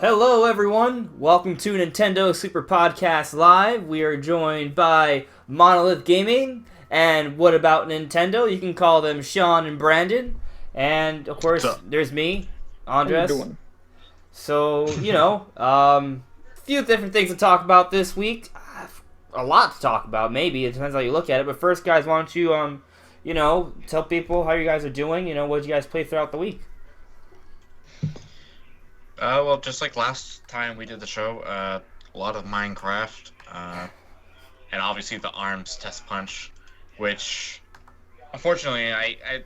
Hello, everyone. Welcome to Nintendo Super Podcast Live. We are joined by Monolith Gaming and What About Nintendo. You can call them Sean and Brandon. And, of course, there's me, Andres. How you doing? So, a few different things to talk about this week. A lot to talk about, maybe. It depends how you look at it. But first, guys, why don't you, tell people how you guys are doing? What did you guys play throughout the week? Well, just like last time we did the show, a lot of Minecraft, and obviously the ARMS test punch, which unfortunately I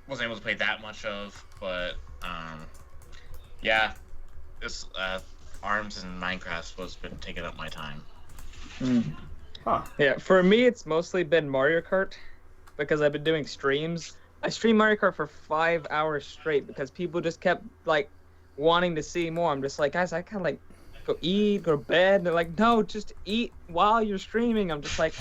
wasn't able to play that much of, but yeah, this ARMS and Minecraft was been taking up my time. Huh. Yeah, for me it's mostly been Mario Kart because I've been doing streams. I streamed Mario Kart for 5 hours straight because people just kept wanting to see more. I'm just like, guys, I kind of go eat, go to bed. And they're like, no, just eat while you're streaming. I'm just like,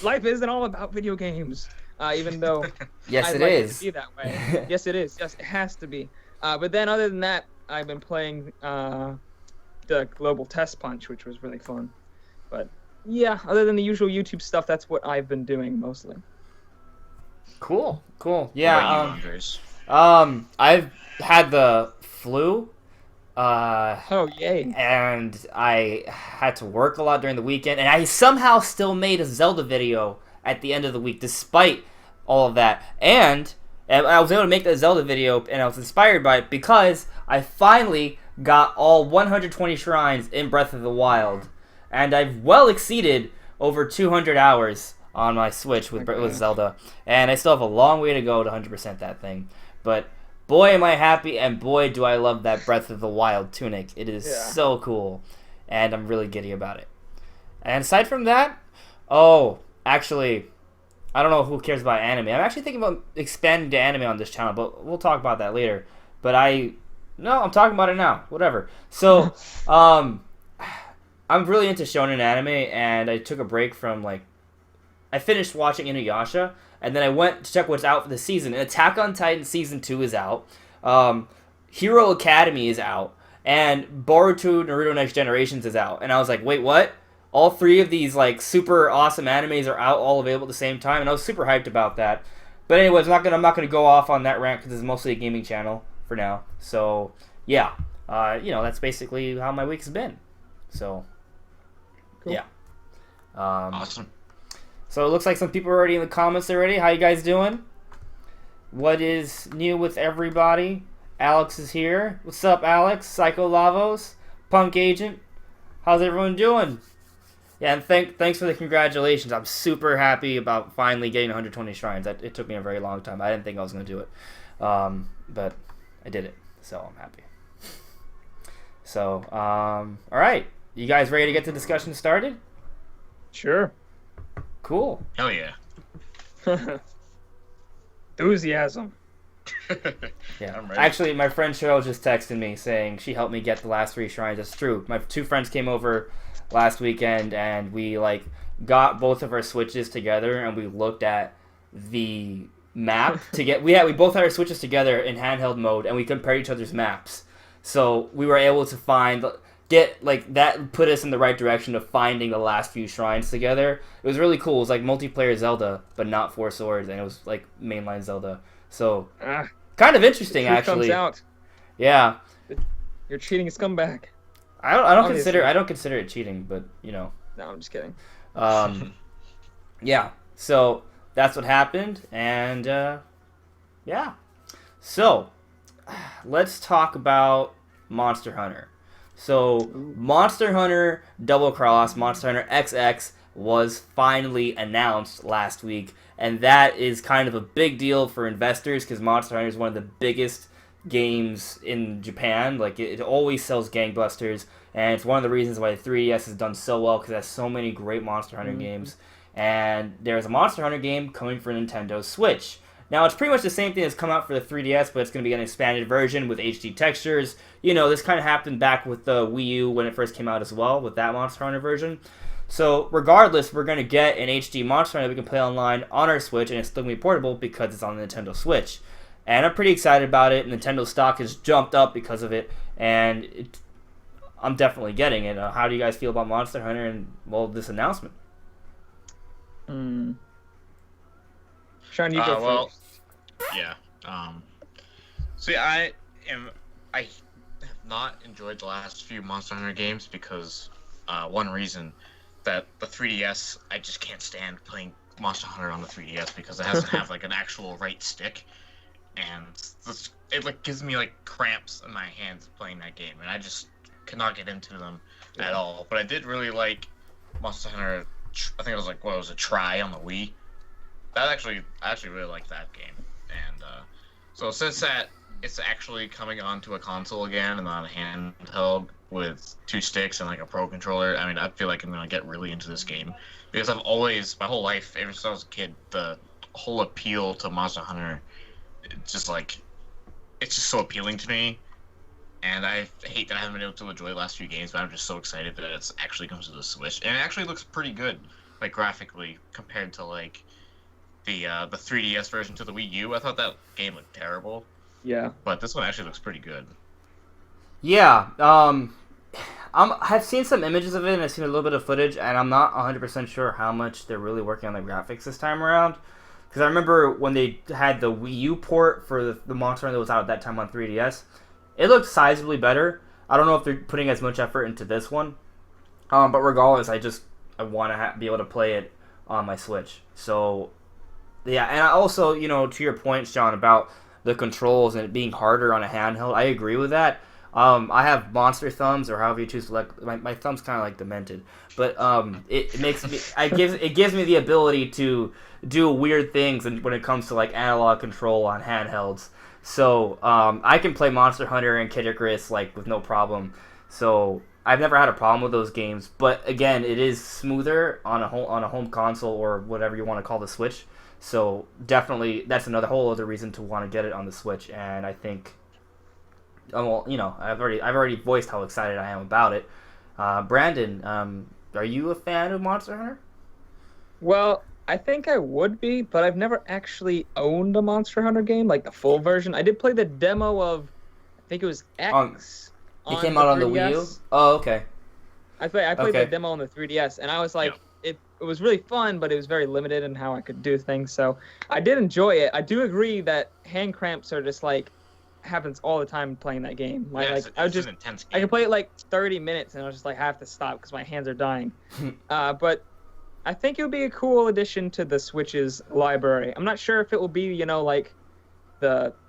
life isn't all about video games. Even though Yes, I'd it like is. it to be that way. Yes, it is. Yes, it has to be. But then other than that, I've been playing the Global Test Punch, which was really fun. But yeah, other than the usual YouTube stuff, that's what I've been doing mostly. Cool. What Yeah. about you, Andres? I've had the flu. Oh, yay. And I had to work a lot during the weekend, and I somehow still made a Zelda video at the end of the week, despite all of that. And I was able to make that Zelda video, and I was inspired by it because I finally got all 120 shrines in Breath of the Wild, and I've well exceeded over 200 hours on my Switch with Zelda, and I still have a long way to go to 100% that thing. But boy, am I happy, and boy, do I love that Breath of the Wild tunic. It is so cool, and I'm really giddy about it. And aside from that, actually, I don't know who cares about anime. I'm actually thinking about expanding to anime on this channel, but we'll talk about that later. But I'm talking about it now. Whatever. So, I'm really into shonen anime, and I took a break from, I finished watching Inuyasha, and then I went to check what's out for the season. And Attack on Titan Season 2 is out. Hero Academy is out. And Boruto Naruto Next Generations is out. And I was like, wait, what? All three of these, super awesome animes are out, all available at the same time. And I was super hyped about that. But anyways, I'm not gonna go off on that rant because it's mostly a gaming channel for now. So, yeah. That's basically how my week's been. So, Cool. Yeah. Awesome. So it looks like some people are already in the comments already. How you guys doing? What is new with everybody? Alex is here. What's up, Alex? Psycho Lavos? Punk Agent? How's everyone doing? Yeah, and thanks for the congratulations. I'm super happy about finally getting 120 shrines. It took me a very long time. I didn't think I was going to do it. But I did it, so I'm happy. So, all right. You guys ready to get the discussion started? Sure. Cool. Hell yeah. Enthusiasm. Yeah. I'm ready. Actually, my friend Cheryl just texted me saying she helped me get the last 3 shrines. That's true. My 2 friends came over last weekend, and we got both of our Switches together, and we looked at the map to get. We both had our Switches together in handheld mode, and we compared each other's maps. So we were able to that put us in the right direction of finding the last few shrines together. It was really cool. It was like multiplayer Zelda, but not 4 swords, and it was like mainline Zelda. So kind of interesting, the truth actually. comes out. Yeah. You're cheating a scumbag. I don't Obviously. consider it cheating, but No, I'm just kidding. Yeah. So that's what happened, and yeah. So let's talk about Monster Hunter. So Monster Hunter Double Cross, Monster Hunter XX was finally announced last week, and that is kind of a big deal for investors because Monster Hunter is one of the biggest games in Japan. It always sells gangbusters, and it's one of the reasons why the 3DS has done so well because it has so many great Monster Hunter games. And there's a Monster Hunter game coming for Nintendo Switch. Now, it's pretty much the same thing that's come out for the 3DS, but it's going to be an expanded version with HD textures. This kind of happened back with the Wii U when it first came out as well, with that Monster Hunter version. So, regardless, we're going to get an HD Monster Hunter that we can play online on our Switch, and it's still going to be portable because it's on the Nintendo Switch. And I'm pretty excited about it. Nintendo stock has jumped up because of it, and I'm definitely getting it. How do you guys feel about Monster Hunter and, well, this announcement? Sean, you go well, first. yeah. See, I have not enjoyed the last few Monster Hunter games because one reason that the 3DS, I just can't stand playing Monster Hunter on the 3DS because it doesn't have like an actual right stick, and it like gives me like cramps in my hands playing that game, and I just cannot get into them at all. But I did really like Monster Hunter. I think it was like what was a try on the Wii. I actually really like that game, and so since that it's actually coming onto a console again and not a handheld with two sticks and like a pro controller, I mean, I feel like I'm gonna get really into this game because I've always my whole life, ever since I was a kid, the whole appeal to Monster Hunter, it's just so appealing to me. And I hate that I haven't been able to enjoy the last few games, but I'm just so excited that it's actually comes to the Switch, and it actually looks pretty good, like graphically compared to like the 3DS version to the Wii U. I thought that game looked terrible. Yeah. But this one actually looks pretty good. Yeah, I've seen some images of it, and I've seen a little bit of footage, and I'm not 100% sure how much they're really working on the graphics this time around. Because I remember when they had the Wii U port for the Monster Hunter that was out at that time on 3DS, it looked sizably better. I don't know if they're putting as much effort into this one, but regardless, I want to be able to play it on my Switch. So, yeah, and I also, to your point, Sean, about the controls and it being harder on a handheld, I agree with that. I have monster thumbs, or however you choose to select. My thumbs kind of like demented, but it makes me. It gives me the ability to do weird things when it comes to like analog control on handhelds. So I can play Monster Hunter and Kid Icarus like with no problem. So I've never had a problem with those games. But again, it is smoother on a home console or whatever you want to call the Switch. So definitely, that's another whole other reason to want to get it on the Switch. And I think, well, I've already voiced how excited I am about it. Brandon, are you a fan of Monster Hunter? Well, I think I would be, but I've never actually owned a Monster Hunter game, like the full version. I did play the demo of, I think it was X. It came out on the Wii U? Oh, okay. I played Okay. the demo on the 3DS, and I was like, it was really fun, but it was very limited in how I could do things. So I did enjoy it. I do agree that hand cramps are just like happens all the time playing that game. It's an intense game. I could play it like 30 minutes, and I was just like, I have to stop because my hands are dying. But I think it would be a cool addition to the Switch's library. I'm not sure if it will be, like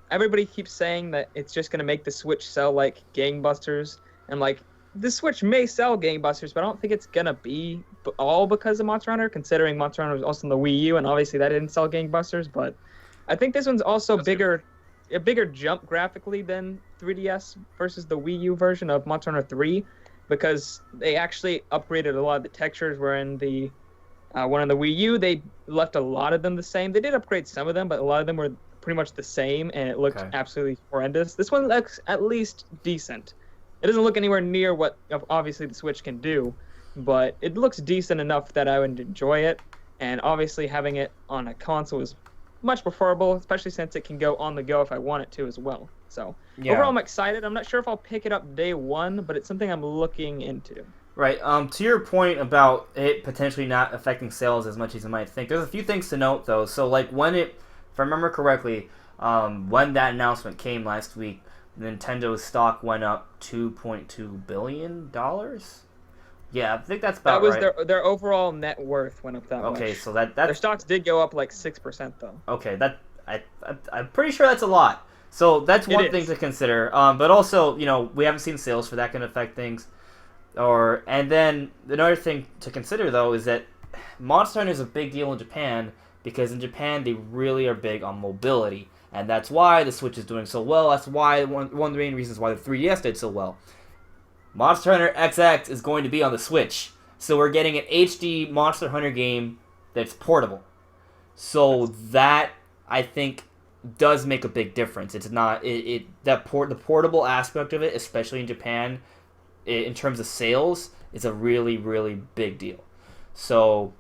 everybody keeps saying that it's just gonna make the Switch sell like gangbusters, and like the Switch may sell gangbusters, but I don't think it's gonna be all because of Monster Hunter, considering Monster Hunter was also on the Wii U, and obviously that didn't sell gangbusters. But I think this one's also a bigger jump graphically than 3DS versus the Wii U version of Monster Hunter 3, because they actually upgraded a lot of the textures, where in the one on the Wii U, they left a lot of them the same. They did upgrade some of them, but a lot of them were pretty much the same, and it looked absolutely horrendous. This one looks at least decent. It doesn't look anywhere near what obviously the Switch can do, but it looks decent enough that I would enjoy it. And obviously having it on a console is much preferable, especially since it can go on the go if I want it to as well. So overall, I'm excited. I'm not sure if I'll pick it up day one, but it's something I'm looking into. Right. To your point about it potentially not affecting sales as much as you might think, there's a few things to note though. So like if I remember correctly, when that announcement came last week, Nintendo's stock went up $2.2 billion. Yeah, I think that's about right. That was their overall net worth went up that much. Okay, so that their stocks did go up like 6% though. Okay, I'm pretty sure that's a lot. So that's one thing to consider. But also, we haven't seen sales for that can affect things. And then another thing to consider though is that Monster Hunter is a big deal in Japan because in Japan they really are big on mobility, and that's why the Switch is doing so well. That's why one of the main reasons why the 3DS did so well. Monster Hunter XX is going to be on the Switch, so we're getting an HD Monster Hunter game that's portable. So that I think does make a big difference. It's not the portable aspect of it, especially in Japan, in terms of sales, is a really, really big deal. So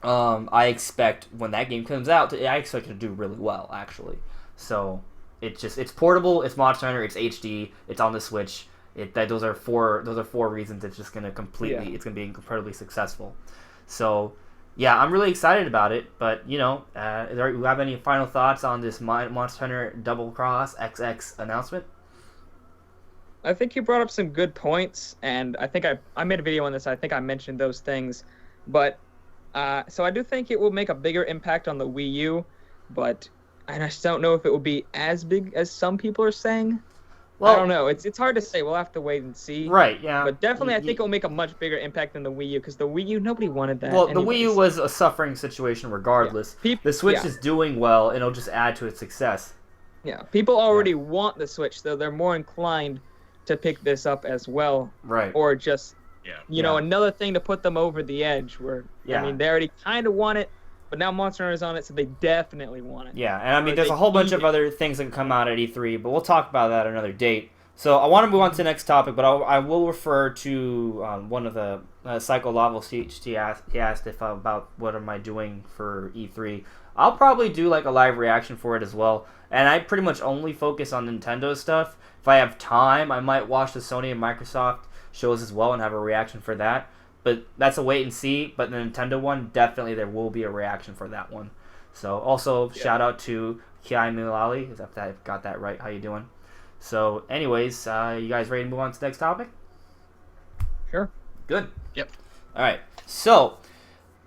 I expect when that game comes out, I expect it to do really well, actually. So it's portable, it's Monster Hunter, it's HD, it's on the Switch. Those are four reasons it's just gonna it's gonna be incredibly successful. So yeah, I'm really excited about it. But you have any final thoughts on this Monster Hunter Double Cross XX announcement? I think you brought up some good points, and I think I made a video on this. I think I mentioned those things, but so I do think it will make a bigger impact on the Wii U, but I just don't know if it will be as big as some people are saying. Well, I don't know. It's hard to say. We'll have to wait and see. Right, yeah. But definitely, I think it will make a much bigger impact than the Wii U, because the Wii U, nobody wanted that. Well, anyways. The Wii U was a suffering situation regardless. Yeah. The Switch is doing well, and it'll just add to its success. Yeah, people already want the Switch, so they're more inclined to pick this up as well. Right. Or just, another thing to put them over the edge where, I mean, they already kind of want it, but now Monster Hunter is on it, so they definitely want it. Yeah, and I mean, there's a whole bunch of other things that can come out at E3, but we'll talk about that another date. So I want to move on to the next topic, but I will refer to one of the Psycho Lavo. He asked if about what am I doing for E3. I'll probably do like a live reaction for it as well, and I pretty much only focus on Nintendo stuff. If I have time, I might watch the Sony and Microsoft shows as well and have a reaction for that. But that's a wait and see. But the Nintendo one, definitely there will be a reaction for that one. So also shout out to Kiai Milali, if I got that right. How you doing? So anyways, you guys ready to move on to the next topic? Sure. Good. Yep. All right. So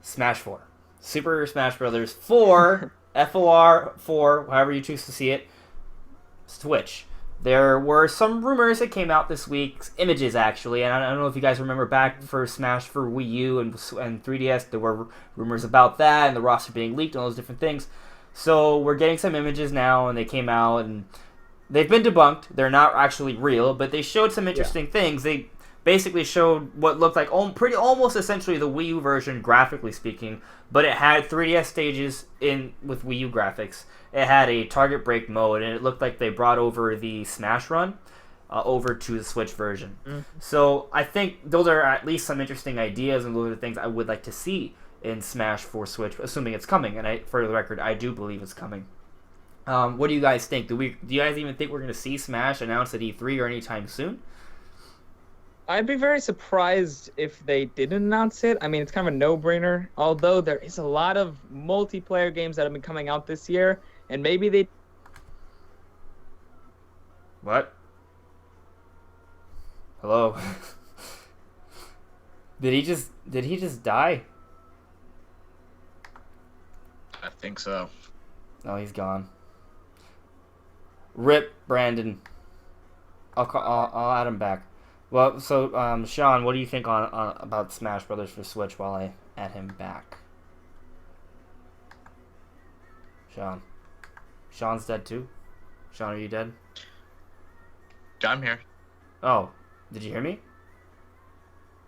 Smash 4. Super Smash Brothers 4, FOR 4, however you choose to see it, Switch. There were some rumors that came out this week, images actually, and I don't know if you guys remember back for Smash for Wii U and 3DS, there were rumors about that and the roster being leaked and all those different things. So we're getting some images now, and they came out, and they've been debunked. They're not actually real, but they showed some interesting things. They basically showed what looked like almost essentially the Wii U version, graphically speaking, but it had 3DS stages with Wii U graphics. It had a target break mode, and it looked like they brought over the Smash Run over to the Switch version. Mm-hmm. So I think those are at least some interesting ideas, and those are the things I would like to see in Smash for Switch, assuming it's coming. And for the record, I do believe it's coming. What do you guys think? Do you guys even think we're going to see Smash announced at E3 or anytime soon? I'd be very surprised if they didn't announce it. I mean, it's kind of a no-brainer, although there is a lot of multiplayer games that have been coming out this year, and maybe they... What? Hello? Did he just die? I think so. No, he's gone. Rip Brandon. I'll add him back. Well, so Sean, what do you think about Smash Brothers for Switch while I add him back? Sean's dead too? Sean, are you dead? I'm here. Oh, did you hear me?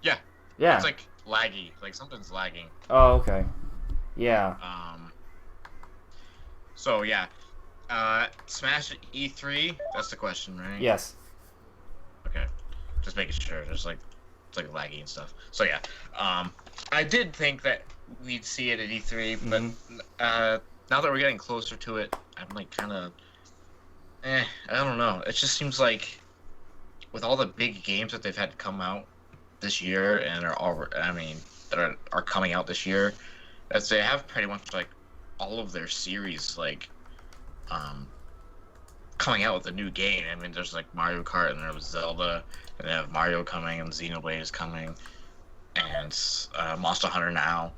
Yeah. Yeah. It's like laggy. Like something's lagging. Oh, okay. Yeah. So yeah. Smash at E3? That's the question, right? Yes. Okay. Just making sure. It's like laggy and stuff. So yeah. I did think that we'd see it at E3, but now that we're getting closer to it, I'm like kind of I don't know. It just seems like with all the big games that they've had come out this year and that are coming out this year, that they have pretty much like all of their series like coming out with a new game. I mean, there's like Mario Kart, and there was Zelda, and they have Mario coming, and Xenoblade is coming, and Monster Hunter now.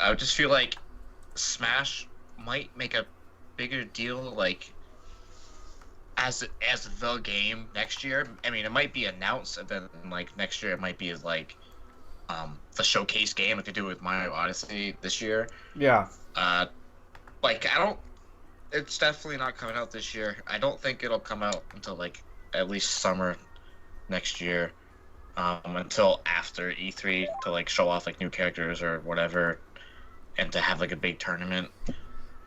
I just feel like Smash might make a bigger deal like as the game next year. I mean, it might be announced, and then like next year it might be like the showcase game like they do with Mario Odyssey this year. Yeah. It's definitely not coming out this year. I don't think it'll come out until like at least summer next year, until after E3 to like show off like new characters or whatever, and to have like a big tournament.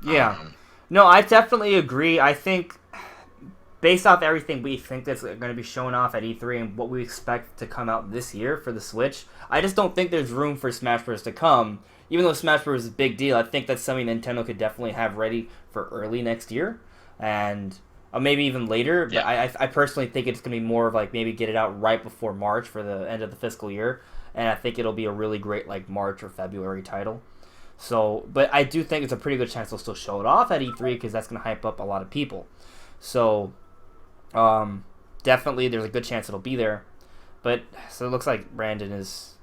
Yeah. No, I definitely agree. I think based off everything we think that's going to be shown off at E3 and what we expect to come out this year for the Switch, I just don't think there's room for Smash Bros. To come. Even though Smash Bros. Is a big deal, I think that's something Nintendo could definitely have ready for early next year. And or maybe even later. But Yeah. I personally think it's going to be more of like maybe get it out right before March for the end of the fiscal year, and I think it'll be a really great like March or February title. So, but I do think it's a pretty good chance they'll still show it off at E3 because that's going to hype up a lot of people. So, definitely there's a good chance it'll be there. But so it looks like Brandon is,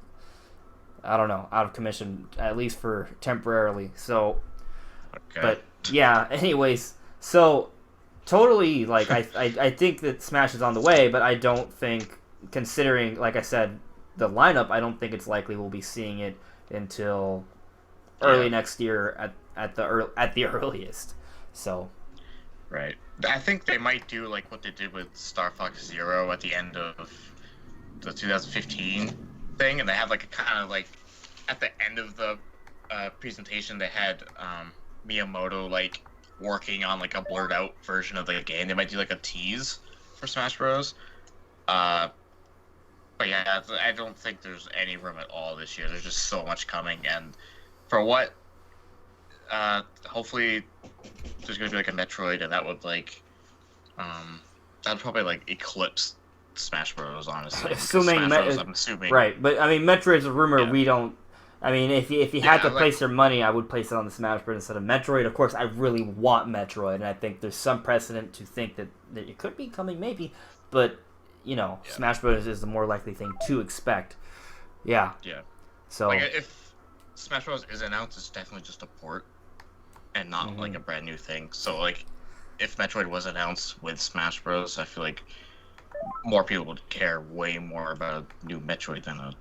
I don't know, out of commission at least for temporarily. So, Okay. but yeah. Anyways, so totally like I think that Smash is on the way, but I don't think, considering like I said the lineup, I don't think it's likely we'll be seeing it until early next year at the earliest. So Right. I think they might do like what they did with Star Fox Zero at the end of the 2015 thing, and they have like a kind of like at the end of the presentation they had Miyamoto like working on like a blurred out version of the game. They might do like a tease for Smash Bros. But yeah, I don't think there's any room at all this year. There's just so much coming, and for what hopefully there's gonna be like a Metroid, and that would like that'd probably like eclipse Smash Bros. Honestly, assuming Smash Bros, I'm assuming, right, but I mean Metroid's a rumor. Yeah. We don't. I mean, if you had to like, place your money, I would place it on the Smash Bros. Instead of Metroid. Of course, I really want Metroid, and I think there's some precedent to think that it could be coming, maybe. But Smash Bros. Is the more likely thing to expect. Yeah. Yeah. So like if Smash Bros. Is announced, it's definitely just a port and not like a brand new thing. So like if Metroid was announced with Smash Bros., I feel like more people would care way more about a new Metroid than a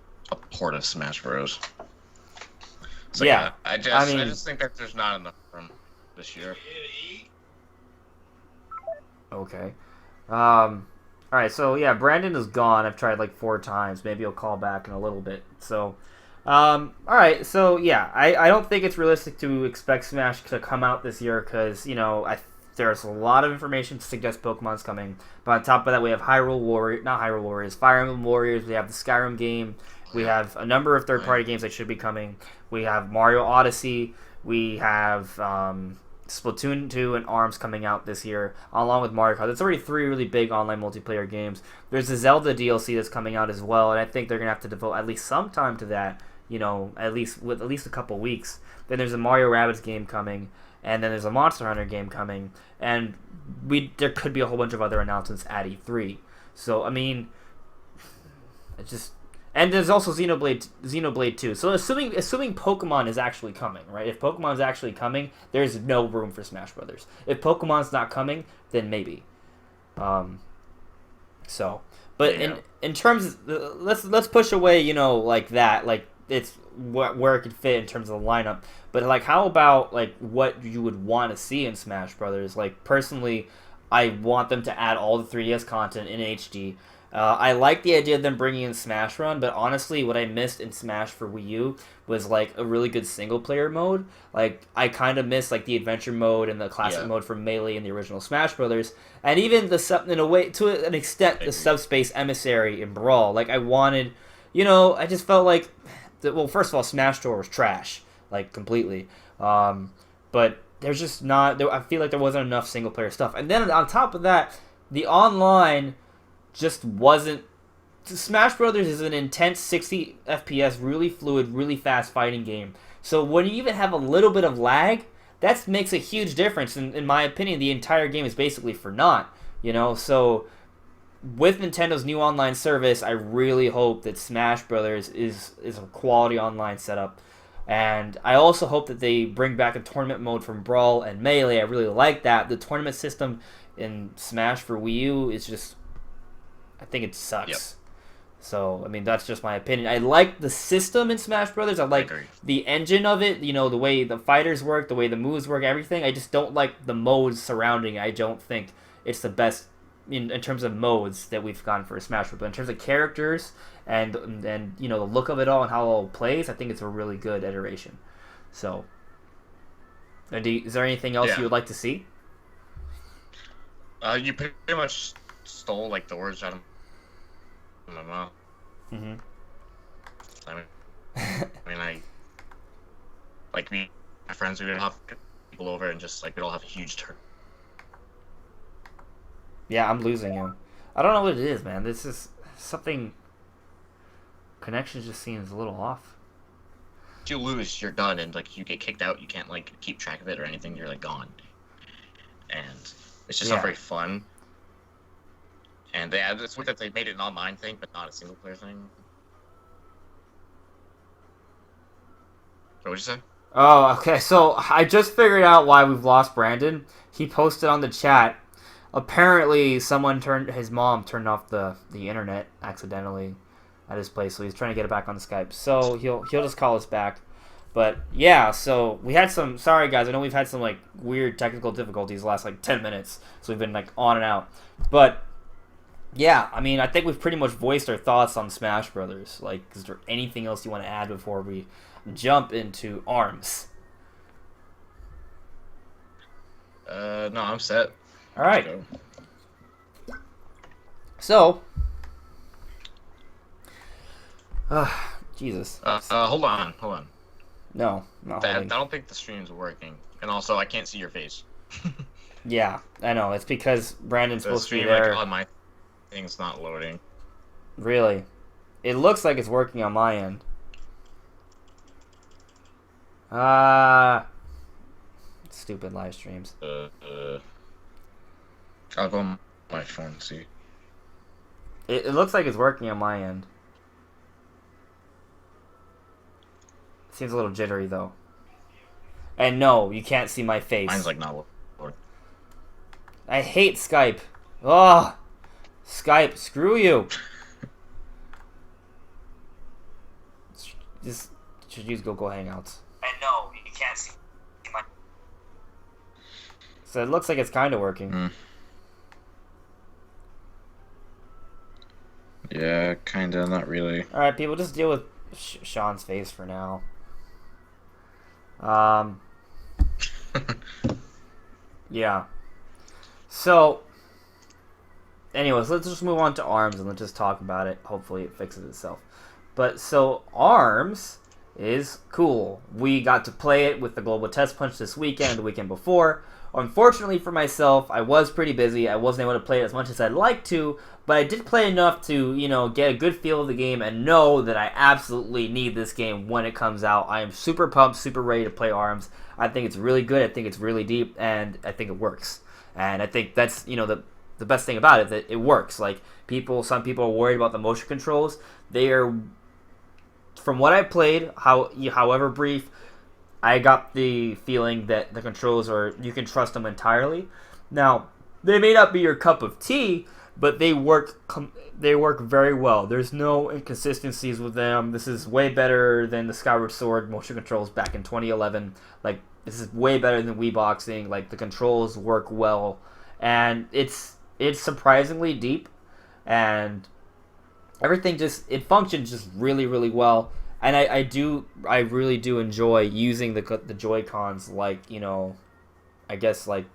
port of Smash Bros. So yeah, I just think that there's not enough room this year. Okay. All right. So yeah, Brandon is gone. I've tried like 4 times. Maybe he'll call back in a little bit. So, all right. So yeah, I don't think it's realistic to expect Smash to come out this year because there's a lot of information to suggest Pokemon's coming. But on top of that, we have Fire Emblem Warriors. We have the Skyrim game. We have a number of third-party games that should be coming. We have Mario Odyssey. We have Splatoon 2 and ARMS coming out this year, along with Mario Kart. There's already 3 really big online multiplayer games. There's the Zelda DLC that's coming out as well, and I think they're going to have to devote at least some time to that, at least a couple weeks. Then there's a Mario Rabbids game coming, and then there's a Monster Hunter game coming, and there could be a whole bunch of other announcements at E3. So, I mean, it just... And there's also Xenoblade 2. So assuming Pokemon is actually coming, right? If Pokemon's actually coming, there's no room for Smash Brothers. If Pokemon's not coming, then maybe. In terms of, let's push away, like that, like it's where it could fit in terms of the lineup. But like, how about like what you would want to see in Smash Brothers? Like personally, I want them to add all the 3DS content in HD. I like the idea of them bringing in Smash Run, but honestly, what I missed in Smash for Wii U was like a really good single player mode. Like I kind of missed like the adventure mode and the classic mode from Melee in the original Smash Brothers, and even in a way to an extent the Subspace Emissary in Brawl. Like I wanted, I just felt like, well, first of all, Smash Tour was trash, like completely. But there's just not. I feel like there wasn't enough single player stuff, and then on top of that, the online just wasn't. Smash Brothers is an intense 60 FPS, really fluid, really fast fighting game. So when you even have a little bit of lag, that makes a huge difference. And in my opinion, the entire game is basically for naught. So with Nintendo's new online service, I really hope that Smash Brothers is a quality online setup. And I also hope that they bring back a tournament mode from Brawl and Melee. I really like that. The tournament system in Smash for Wii U is just... I think it sucks. Yep. So, I mean, that's just my opinion. I like the system in Smash Brothers. I like the engine of it, the way the fighters work, the way the moves work, everything. I just don't like the modes surrounding it. I don't think it's the best in terms of modes that we've gotten for a Smash Bros. But in terms of characters and the look of it all and how it all plays, I think it's a really good iteration. So, is there anything else you would like to see? You pretty much stole like the words out of my mouth. I like me, my friends, we would have people over and just like we'd all have a huge Yeah, I'm losing you. I don't know what it is, man. This is something. Connection just seems a little off. If you lose, you're done, and like you get kicked out. You can't like keep track of it or anything. You're like gone, and it's just not very fun. And it's weird that they made it an online thing, but not a single player thing. What would you say? Oh, okay. So I just figured out why we've lost Brandon. He posted on the chat. Apparently, his mom turned off the internet accidentally at his place, so he's trying to get it back on Skype. So he'll just call us back. But yeah, so we had some. Sorry guys, I know we've had some like weird technical difficulties the last like 10 minutes, so we've been like on and out. But yeah, I mean, I think we've pretty much voiced our thoughts on Smash Brothers. Like, is there anything else you want to add before we jump into ARMS? No, I'm set. All right. So, Jesus. Hold on. No, I don't think the stream's working, and also I can't see your face. Yeah, I know. It's because Brandon's The supposed to be stream there. like on my thing's not loading. Really, it looks like it's working on my end. Stupid live streams. I'll go on my phone and see. It looks like it's working on my end. Seems a little jittery though. And no, you can't see my face. Mine's like not working. I hate Skype. Oh, Skype, screw you. Just should use Google Hangouts. And no, you can't see my. So it looks like it's kind of working. Yeah, kinda, not really. All right, people, just deal with Sean's face for now. Yeah. So, anyways, let's just move on to ARMS and let's just talk about it. Hopefully it fixes itself. But, so, ARMS is cool. We got to play it with the Global Test Punch this weekend, the weekend before. Unfortunately for myself, I was pretty busy. I wasn't able to play it as much as I'd like to, but I did play enough to, get a good feel of the game and know that I absolutely need this game when it comes out. I am super pumped, super ready to play ARMS. I think it's really good. I think it's really deep, and I think it works. And I think that's, the best thing about it, that it works. Like, some people are worried about the motion controls. They are, from what I played, however brief, I got the feeling that the controls you can trust them entirely. Now, they may not be your cup of tea, but they work very well. There's no inconsistencies with them. This is way better than the Skyward Sword motion controls back in 2011. Like, this is way better than Wii Boxing. Like, the controls work well, and it's surprisingly deep, and everything it functions just really, really well. And I really do enjoy using the Joy-Cons, like, I guess, like,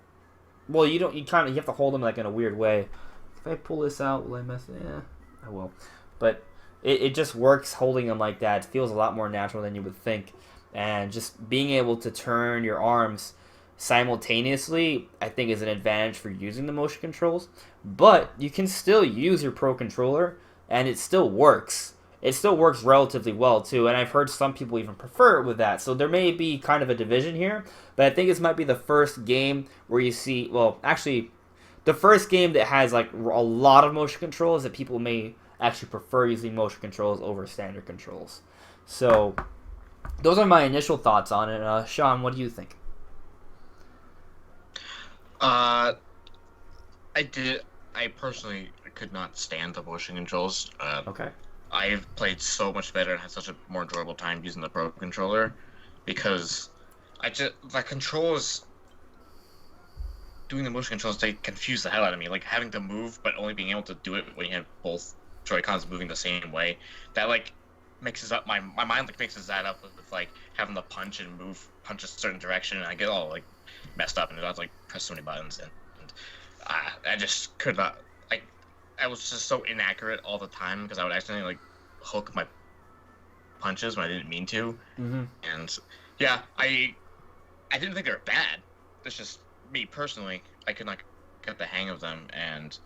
well, you have to hold them like in a weird way. If I pull this out, will I mess it? Yeah, I will. But it just works holding them like that. It feels a lot more natural than you would think. And just being able to turn your arms simultaneously, I think, is an advantage for using the motion controls. But you can still use your Pro Controller, and it still works. It still works relatively well, too, and I've heard some people even prefer it with that. So there may be kind of a division here, but I think this might be the first game where you see, well, actually, the first game that has, like, a lot of motion controls that people may actually prefer using motion controls over standard controls. So those are my initial thoughts on it. Sean, what do you think? I personally could not stand the motion controls. Okay. I've played so much better and had such a more enjoyable time using the Pro Controller because the controls, doing the motion controls, they confuse the hell out of me. Like, having to move but only being able to do it when you have both Joy-Cons moving the same way, that like mixes up my mind, like mixes that up with like having to punch a certain direction, and I get all like messed up, and I have to like press so many buttons, and I just could not. I was just so inaccurate all the time because I would accidentally like hook my punches when I didn't mean to. Mm-hmm. And yeah, I didn't think they were bad. It's just me personally. I could not get the hang of them, and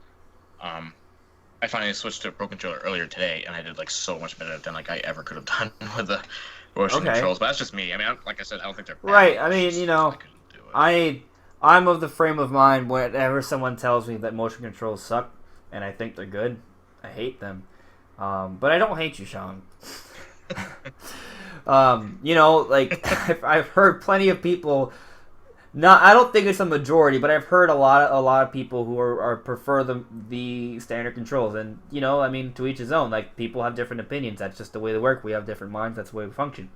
I finally switched to a Pro Controller earlier today, and I did like so much better than like I ever could have done with the motion controls. But that's just me. I mean, like I said, I don't think they're bad. Right. I mean, I couldn't do it. I'm of the frame of mind whenever someone tells me that motion controls suck, and I think they're good, I hate them. But I don't hate you, Sean. Like I've heard plenty of people. I don't think it's a majority, but I've heard a lot of people who are prefer the standard controls, and I mean, to each his own. Like, people have different opinions. That's just the way they work. We have different minds. That's the way we function.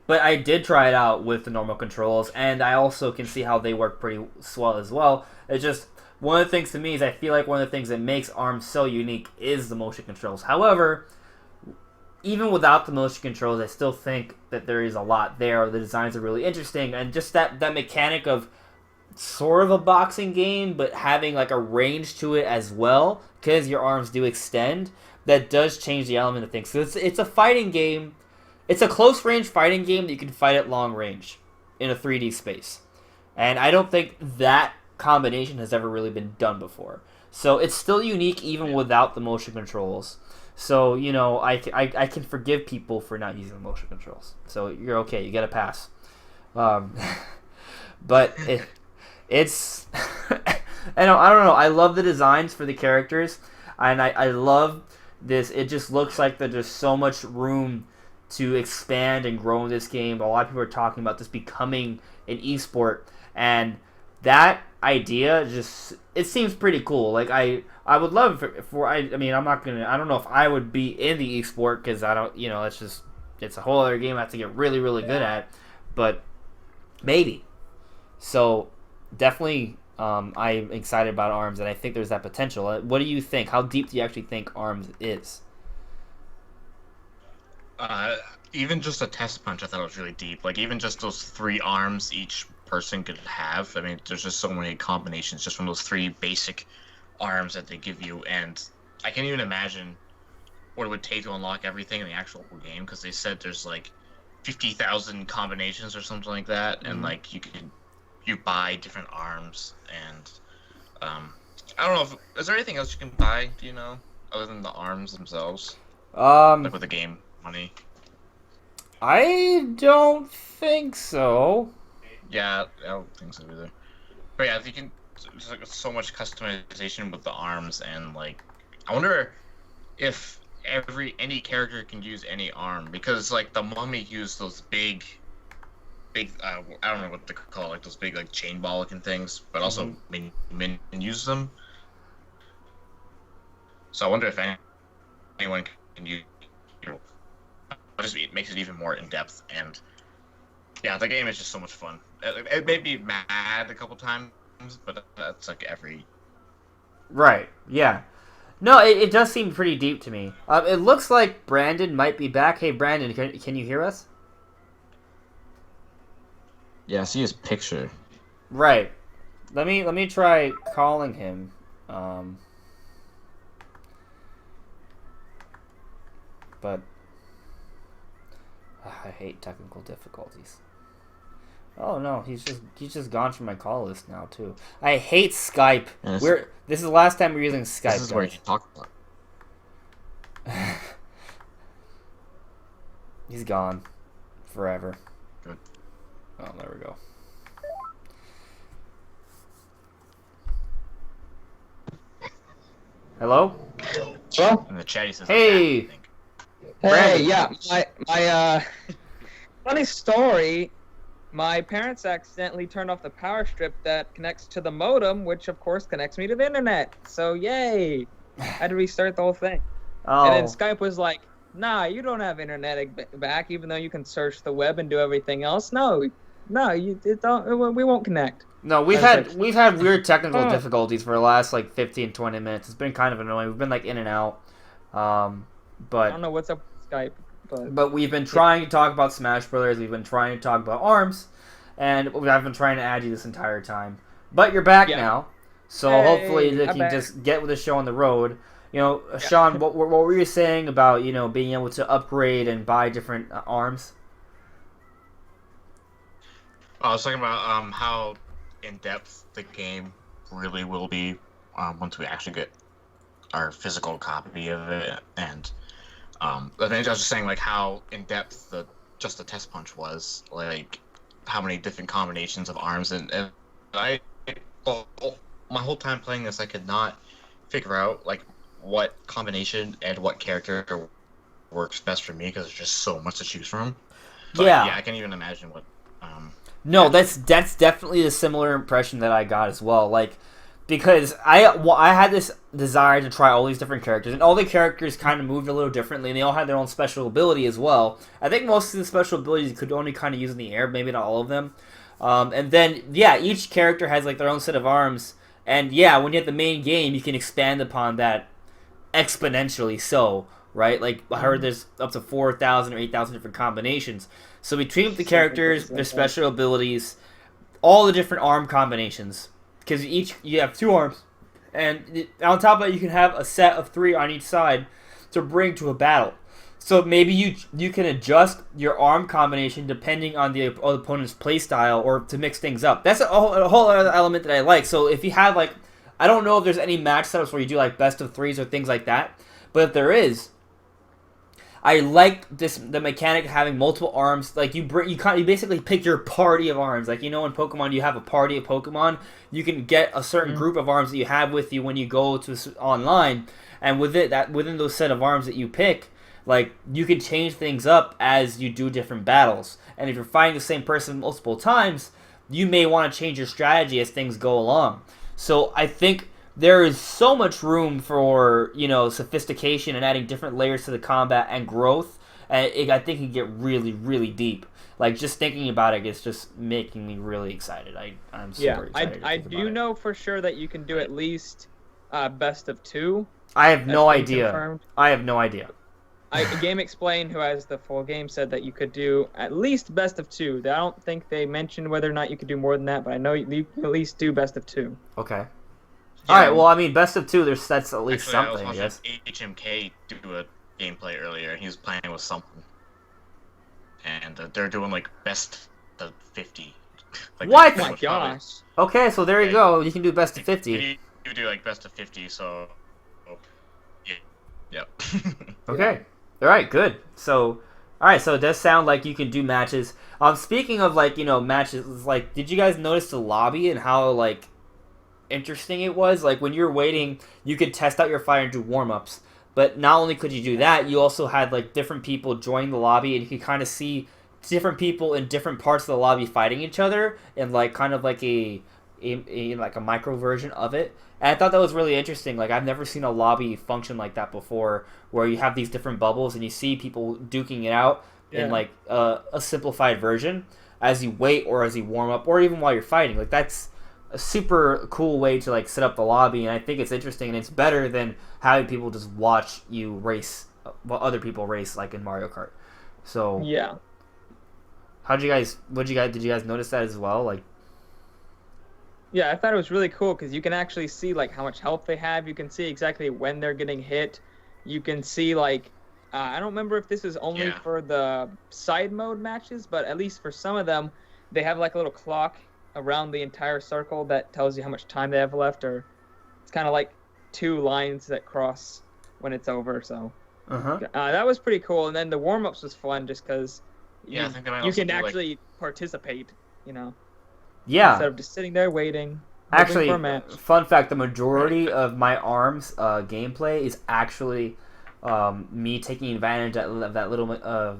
But I did try it out with the normal controls, and I also can see how they work pretty well as well. It's just one of the things to me is I feel like one of the things that makes ARMS so unique is the motion controls. However, even without the motion controls, I still think that there is a lot there. The designs are really interesting, and just that mechanic of sort of a boxing game, but having like a range to it as well, because your arms do extend, that does change the element of things. So it's a fighting game. It's a close range fighting game that you can fight at long range in a 3D space. And I don't think that combination has ever really been done before. So it's still unique even without the motion controls. So, I can forgive people for not using the motion controls. So you're okay. You get a pass. But it's... I don't know. I love the designs for the characters. And I love this. It just looks like there's just so much room to expand and grow in this game. A lot of people are talking about this becoming an esport. And that idea it seems pretty cool. Like, I would love I mean, I don't know if I would be in the esport, because I don't, it's a whole other game I have to get really, really good at, but maybe. So definitely, I'm excited about ARMS, and I think there's that potential. What do you think? How deep do you actually think ARMS is? Even just a test punch, I thought it was really deep. Like, even just those 3 arms each person could have. I mean, there's just so many combinations just from those 3 basic arms that they give you, and I can't even imagine what it would take to unlock everything in the actual game, because they said there's like 50,000 combinations or something like that. Mm-hmm. And like you buy different arms, and I don't know is there anything else you can buy, other than the arms themselves, like with the game money? I don't think so. Yeah, I don't think so either. But yeah, you can. There's like so much customization with the arms, and like, I wonder if any character can use any arm, because like the mummy used those big I don't know what to call it, like those big like chain ball looking things, but also Min use them. So I wonder if anyone can use. It makes it even more in depth, and yeah, the game is just so much fun. It made me mad a couple times, but that's like every... Right, yeah. No, it does seem pretty deep to me. It looks like Brandon might be back. Hey, Brandon, can you hear us? Yeah, I see his picture. Right. Let me try calling him. But I hate technical difficulties. Oh no, he's just gone from my call list now too. I hate Skype. Yeah, this is the last time we're using Skype. This is guys. Where you talk about. He's gone forever. Good. Oh, there we go. Hello? Well, in the chat he says, hey. Hey, yeah, my funny story. My parents accidentally turned off the power strip that connects to the modem, which of course connects me to the internet. So yay! I had to restart the whole thing. Oh. And then Skype was like, "Nah, you don't have internet back, even though you can search the web and do everything else. No, we won't connect." No, we've had weird technical difficulties for the last like 15, 20 minutes. It's been kind of annoying. We've been like in and out. But I don't know what's up with Skype. But we've been trying to talk about Smash Brothers. We've been trying to talk about ARMS, and I've been trying to add you this entire time. But you're back now, so hopefully they can just get with the show on the road. Sean, what were you saying about being able to upgrade and buy different arms? I was talking about how in depth the game really will be once we actually get our physical copy of it. And I think I was just saying like how in depth the test punch was, like how many different combinations of arms, and I my whole time playing this I could not figure out like what combination and what character works best for me because there's just so much to choose from. But yeah, I can't even imagine what. No, that's definitely a similar impression that I got as well. Like, because I had this desire to try all these different characters, and all the characters kind of moved a little differently, and they all had their own special ability as well. I think most of the special abilities you could only kind of use in the air, maybe not all of them. And then, yeah, each character has like their own set of arms, and yeah, when you have the main game, you can expand upon that exponentially so, right? Like, I heard there's up to 4,000 or 8,000 different combinations. So between the characters, their special abilities, all the different arm combinations, because you have 2 arms, and on top of that, you can have a set of 3 on each side to bring to a battle. So maybe you can adjust your arm combination depending on the opponent's playstyle or to mix things up. That's a whole other element that I like. So if you have like, I don't know if there's any match setups where you do like best of 3s or things like that, but if there is, I like the mechanic of having multiple arms. Like you basically pick your party of arms. Like, you know, in Pokemon you have a party of Pokemon. You can get a certain group of arms that you have with you when you go to online, and within those set of arms that you pick, like you can change things up as you do different battles. And if you're fighting the same person multiple times, you may want to change your strategy as things go along. So I think there is so much room for, you know, sophistication and adding different layers to the combat and growth. And I think it can get really, really deep. Like, just thinking about it, it's just making me really excited. I'm super excited. I do know for sure that you can do at least best of 2. I have no idea. Confirmed. I have no idea. Game Explain, who has the full game, said that you could do at least best of 2. I don't think they mentioned whether or not you could do more than that, but I know you can at least do best of 2. Okay. Yeah. All right. Well, I mean, best of 2. That's at least Actually, something. I was watching HMK do a gameplay earlier. He was playing with something, and they're doing like best of 50. Like, what? Oh my gosh. Okay, so there you go. You can do best of 50. You do like best of 50. So, yeah. Yep. Okay. All right. Good. So, all right. So it does sound like you can do matches. Speaking of like, you know, matches, like, did you guys notice the lobby and how like interesting it was? Like, when you're waiting, you could test out your fire and do warm-ups, but not only could you do that, you also had like different people join the lobby, and you could kind of see different people in different parts of the lobby fighting each other, and like kind of like a micro version of it. And I thought that was really interesting. Like, I've never seen a lobby function like that before, where you have these different bubbles and you see people duking it out in like a simplified version as you wait or as you warm up or even while you're fighting. Like, that's a super cool way to like set up the lobby, and I think it's interesting, and it's better than having people just watch you race, other people race like in Mario Kart. So yeah, did you guys notice that as well? Like, yeah, I thought it was really cool because you can actually see like how much health they have. You can see exactly when they're getting hit. You can see like I don't remember if this is only for the side mode matches, but at least for some of them, they have like a little clock around the entire circle that tells you how much time they have left, or it's kind of like 2 lines that cross when it's over. So that was pretty cool. And then the warm-ups was fun just because I think you can actually participate, you know. Yeah. Instead of just sitting there waiting. Actually, for a match. Fun fact, the majority of my ARMS gameplay is actually me taking advantage of that little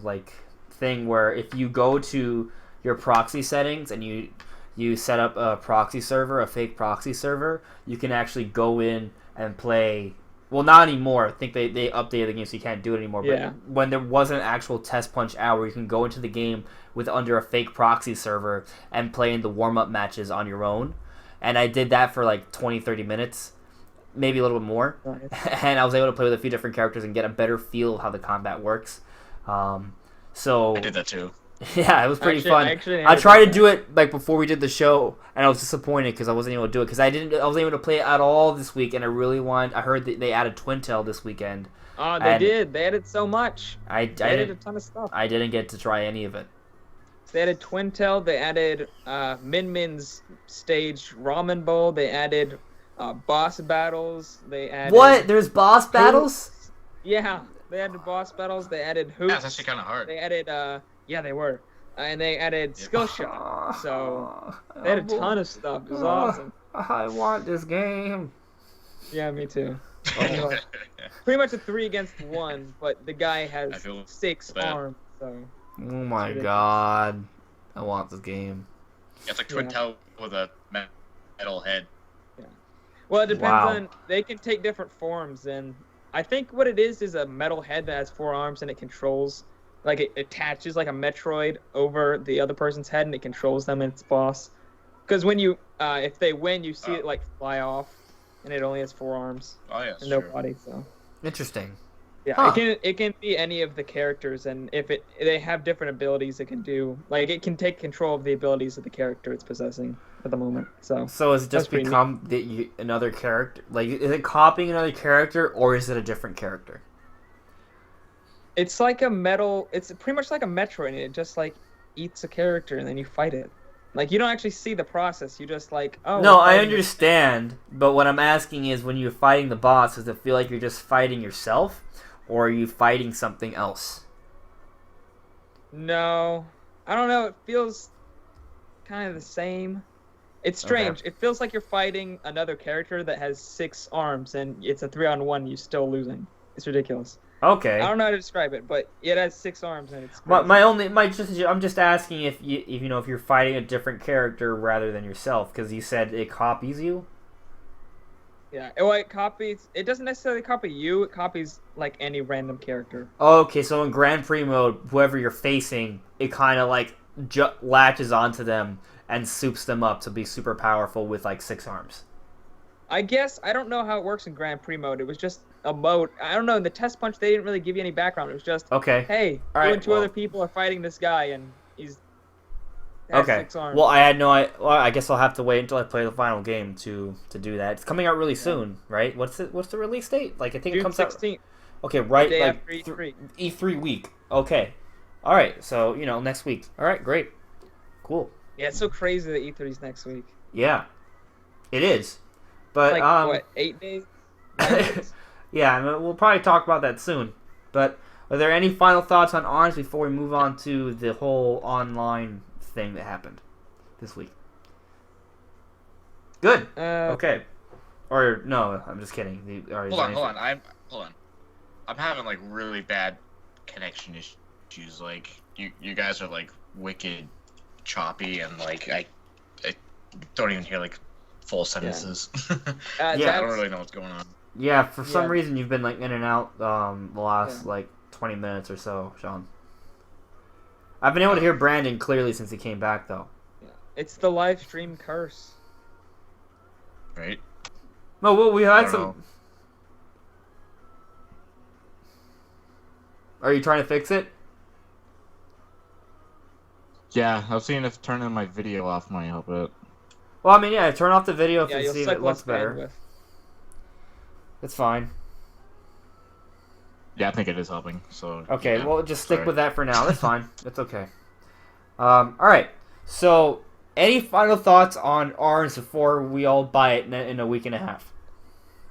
like thing where if you go to your proxy settings and you set up a proxy server, a fake proxy server, you can actually go in and play. Well, not anymore. I think they updated the game so you can't do it anymore. But when there was an actual test punch hour, you can go into the game with under a fake proxy server and play in the warm-up matches on your own. And I did that for like 20, 30 minutes, maybe a little bit more. Nice. And I was able to play with a few different characters and get a better feel of how the combat works. So I did that too. Yeah, it was pretty fun. I tried to do it like before we did the show, and I was disappointed because I wasn't able to do it because I wasn't able to play it at all this week, and I really wanted. I heard that they added Twin Tail this weekend. Oh, they did. They added so much. They added a ton of stuff. I didn't get to try any of it. They added Twin Tail. They added Min Min's stage Ramen Bowl. They added boss battles. They added What? There's boss battles? Yeah, they added boss battles. They added hoops. Yeah, it's actually kind of hard. They added yeah, they were, and they added skill shot. So they had a ton of stuff. It was awesome. I want this game. Yeah, me too. Oh. Pretty much a 3 against 1, but the guy I has feel 6 bad. arms. So Oh my god. I want this game. It's like Twin Tail with a metal head. well, it depends Wow. on. They can take different forms, and I think what it is a metal head that has 4 arms and it controls, like it attaches like a Metroid over the other person's head and it controls them and its boss. Because when you, if they win, you see it like fly off, and it only has 4 arms Oh yeah, and no body. So Interesting. yeah, Huh. it can be any of the characters, and if they have different abilities, it can do like it can take control of the abilities of the character it's possessing at the moment. So So is it That's just pretty become another character? Like, is it copying another character, or is it a different character? it's like a metal. It's pretty much like a Metroid, and it just like eats a character, and then you fight it. Like you don't actually see the process. You just like No, we're I fighting it. understand, but what I'm asking is, when you're fighting the boss, does it feel like you're just fighting yourself, or are you fighting something else? No, I don't know. It feels kind of the same. It's strange. Okay. It feels like you're fighting another character that has 6 arms, and it's a 3-on-1. You're still losing. It's ridiculous. Okay. I don't know how to describe it, but it has 6 arms, and it's But crazy. I'm just asking if you're fighting a different character rather than yourself, because you said it copies you. Yeah. Well, it copies. It doesn't necessarily copy you. It copies like any random character. Okay, so in Grand Prix mode, whoever you're facing, it kind of like latches onto them and soups them up to be super powerful with like 6 arms. I guess I don't know how it works in Grand Prix mode. It was just a mode. I don't know. In the test punch, they didn't really give you any background. It was just, Okay. hey, All you right, and 2 well- other people are fighting this guy, and he's has Okay. 6 arms. Well, I guess I'll have to wait until I play the final game to do that. It's coming out really soon, right? What's the release date? Like, I think it June comes out. 16th. Okay, right, Day like after E3. E3 week. Okay. All right. So next week. All right. Great. Cool. Yeah, it's so crazy that E3's next week. Yeah. It is. But Like what? 8 days? 9 days? yeah, I mean, we'll probably talk about that soon. But are there any final thoughts on ARMS before we move on to the whole online thing that happened this week? Good. Okay. Or no, I'm just kidding. Hold on. I'm having like really bad connection issues. Like you guys are like wicked choppy, and like I don't even hear like full sentences. Yeah. I don't really know what's going on. Yeah, for some Yeah. reason you've been like in and out the last like 20 minutes or so, Sean. I've been able to hear Brandon clearly since he came back though. It's the live stream curse. Right? No, well, we had I don't some. know. Are you trying to fix it? Yeah, I was seeing if turning my video off might help it. Well, I mean, yeah, turn off the video Yeah, and you'll see if suck it less looks better. bandwidth. It's fine. Yeah, I think it is helping. So Okay, yeah. well, just stick Sorry. with that for now. That's fine. It's okay. All right. So, any final thoughts on ARMS before we all buy it in a week and a half?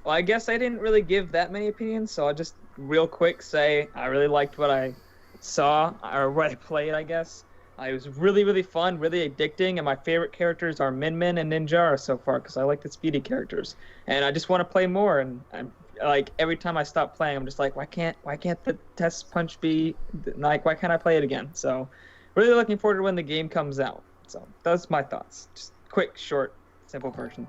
Well, I guess I didn't really give that many opinions, so I'll just real quick say I really liked what I saw, or what I played, I guess. It was really, really fun, really addicting, and my favorite characters are Min Min and Ninjara so far, because I like the speedy characters. And I just want to play more, and I'm like, every time I stop playing, I'm just like, why can't the test punch be, like, why can't I play it again? So, really looking forward to when the game comes out. So, that's my thoughts. Just quick, short, simple version.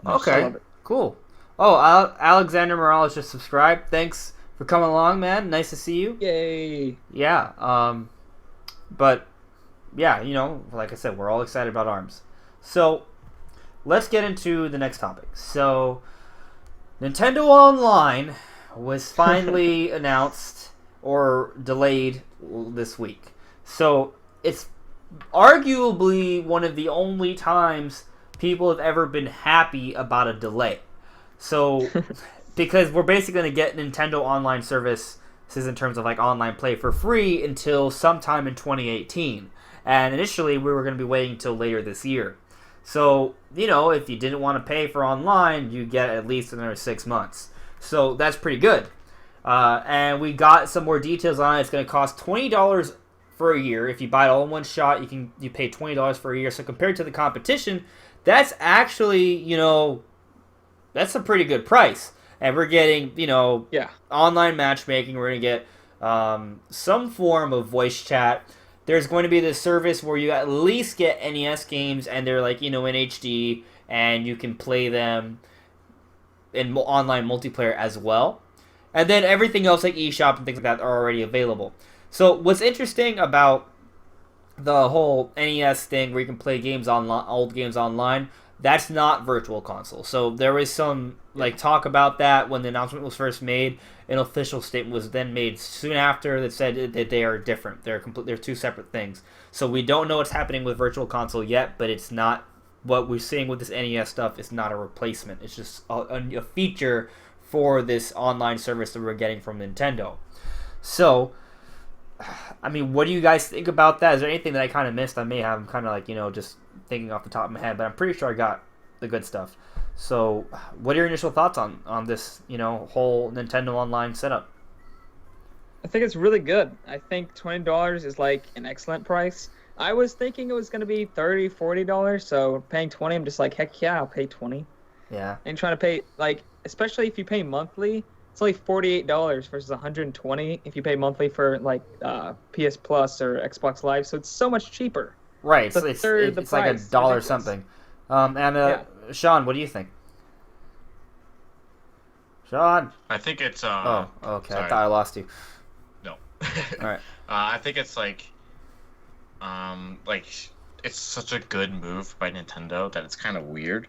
I Okay, love it. cool. Oh, Alexander Morales just subscribed. Thanks for coming along, man. Nice to see you. Yay! Yeah, but yeah, like I said, we're all excited about ARMS. So let's get into the next topic. So Nintendo Online was finally announced or delayed this week. So it's arguably one of the only times people have ever been happy about a delay. So because we're basically going to get Nintendo Online service This is in terms of like online play for free until sometime in 2018. And initially, we were going to be waiting until later this year. So, if you didn't want to pay for online, you get at least another 6 months. So that's pretty good. And we got some more details on it. It's going to cost $20 for a year. If you buy it all in one shot, you pay $20 for a year. So compared to the competition, that's actually, that's a pretty good price. And we're getting, online matchmaking. We're going to get some form of voice chat. There's going to be this service where you at least get NES games, and they're like, in HD, and you can play them in online multiplayer as well. And then everything else like eShop and things like that are already available. So what's interesting about the whole NES thing where you can play games online, old games online, that's not Virtual Console. So there was some talk about that when the announcement was first made. An official statement was then made soon after that said that they are different. They're two separate things. So we don't know what's happening with Virtual Console yet, but it's not what we're seeing with this NES stuff. It's not a replacement. It's just a feature for this online service that we're getting from Nintendo. So, I mean, what do you guys think about that? Is there anything that I kind of missed? I may have. I'm kind of just thinking off the top of my head, but I'm pretty sure I got the good stuff. So, what are your initial thoughts on this, whole Nintendo Online setup? I think it's really good. I think $20 is like an excellent price. I was thinking it was going to be $30, $40, so paying $20, I'm just like, heck yeah, I'll pay $20. Yeah. And trying to pay, especially if you pay monthly, it's like $48 versus $120 if you pay monthly for PS Plus or Xbox Live, so it's so much cheaper. Right, it's like $1 something. Sean, what do you think? Sean? I think it's oh, okay. Sorry. I thought I lost you. No. All right. I think it's it's such a good move by Nintendo that it's kind of weird.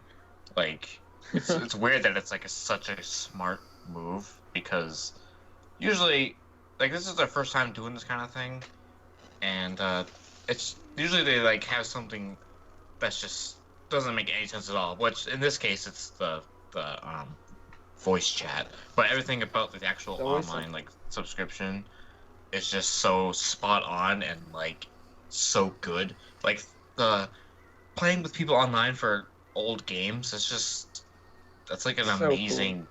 It's weird that it's such a smart move, because usually this is their first time doing this kind of thing, and it's usually they have something that's just doesn't make any sense at all. Which in this case it's the voice chat, but everything about the actual online subscription is just so spot on and so good. The playing with people online for old games, that's an so amazing. Cool.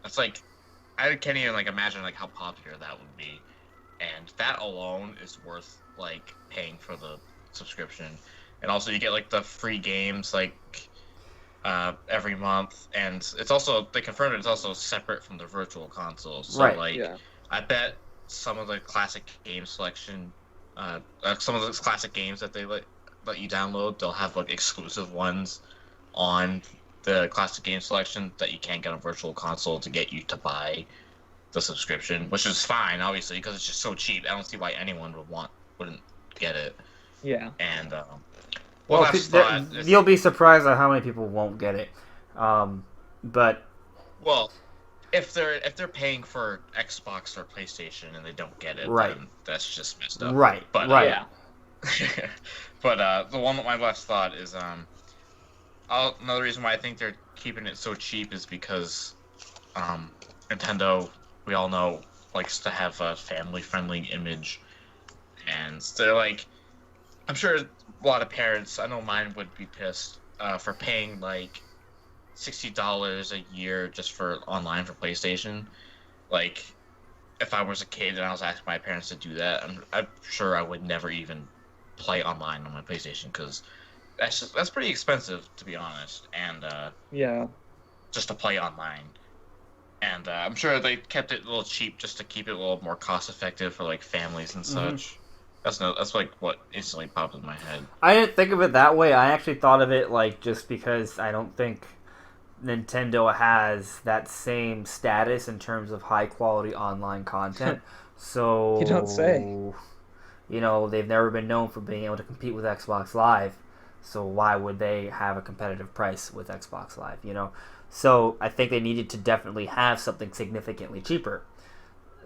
That's I can't even imagine how popular that would be, and that alone is worth paying for the subscription. And also you get the free games every month, and it's also they confirmed it's also separate from the Virtual Console. So right. I bet some of the classic game selection, some of those classic games that they let you download, they'll have exclusive ones on the classic game selection that you can't get on Virtual Console to get you to buy the subscription, which is fine, obviously, because it's just so cheap. I don't see why anyone wouldn't get it. Yeah. And you'll be surprised at how many people won't get it. But if they're paying for Xbox or PlayStation and they don't get it, right, then that's just messed up. Right. But right. Yeah. But my last thought is another reason why I think they're keeping it so cheap is because Nintendo, we all know, likes to have a family-friendly image, and they're I'm sure a lot of parents, I know mine would be pissed for paying $60 a year just for online for PlayStation. If I was a kid and I was asking my parents to do that, I'm sure I would never even play online on my PlayStation, because that's pretty expensive, to be honest, and yeah, just to play online. And I'm sure they kept it a little cheap just to keep it a little more cost effective for families and such. That's what instantly popped in my head. I didn't think of it that way. I actually thought of it just because I don't think Nintendo has that same status in terms of high quality online content. So you don't say. They've never been known for being able to compete with Xbox Live. So why would they have a competitive price with Xbox Live? So I think they needed to definitely have something significantly cheaper.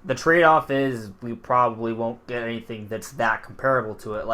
The trade-off is we probably won't get anything that's that comparable to it.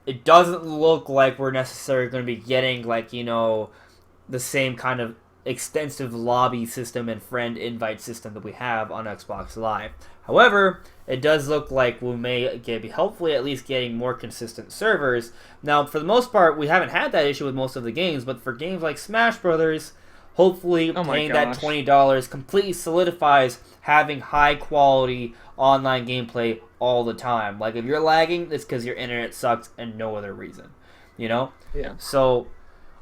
It doesn't look like we're necessarily going to be getting the same kind of extensive lobby system and friend invite system that we have on Xbox Live. However, it does look like we may be hopefully at least getting more consistent servers. Now, for the most part, we haven't had that issue with most of the games, but for games like Smash Brothers, hopefully paying that $20 completely solidifies having high quality online gameplay all the time. Like if you're lagging, it's because your internet sucks and no other reason. You know? Yeah. So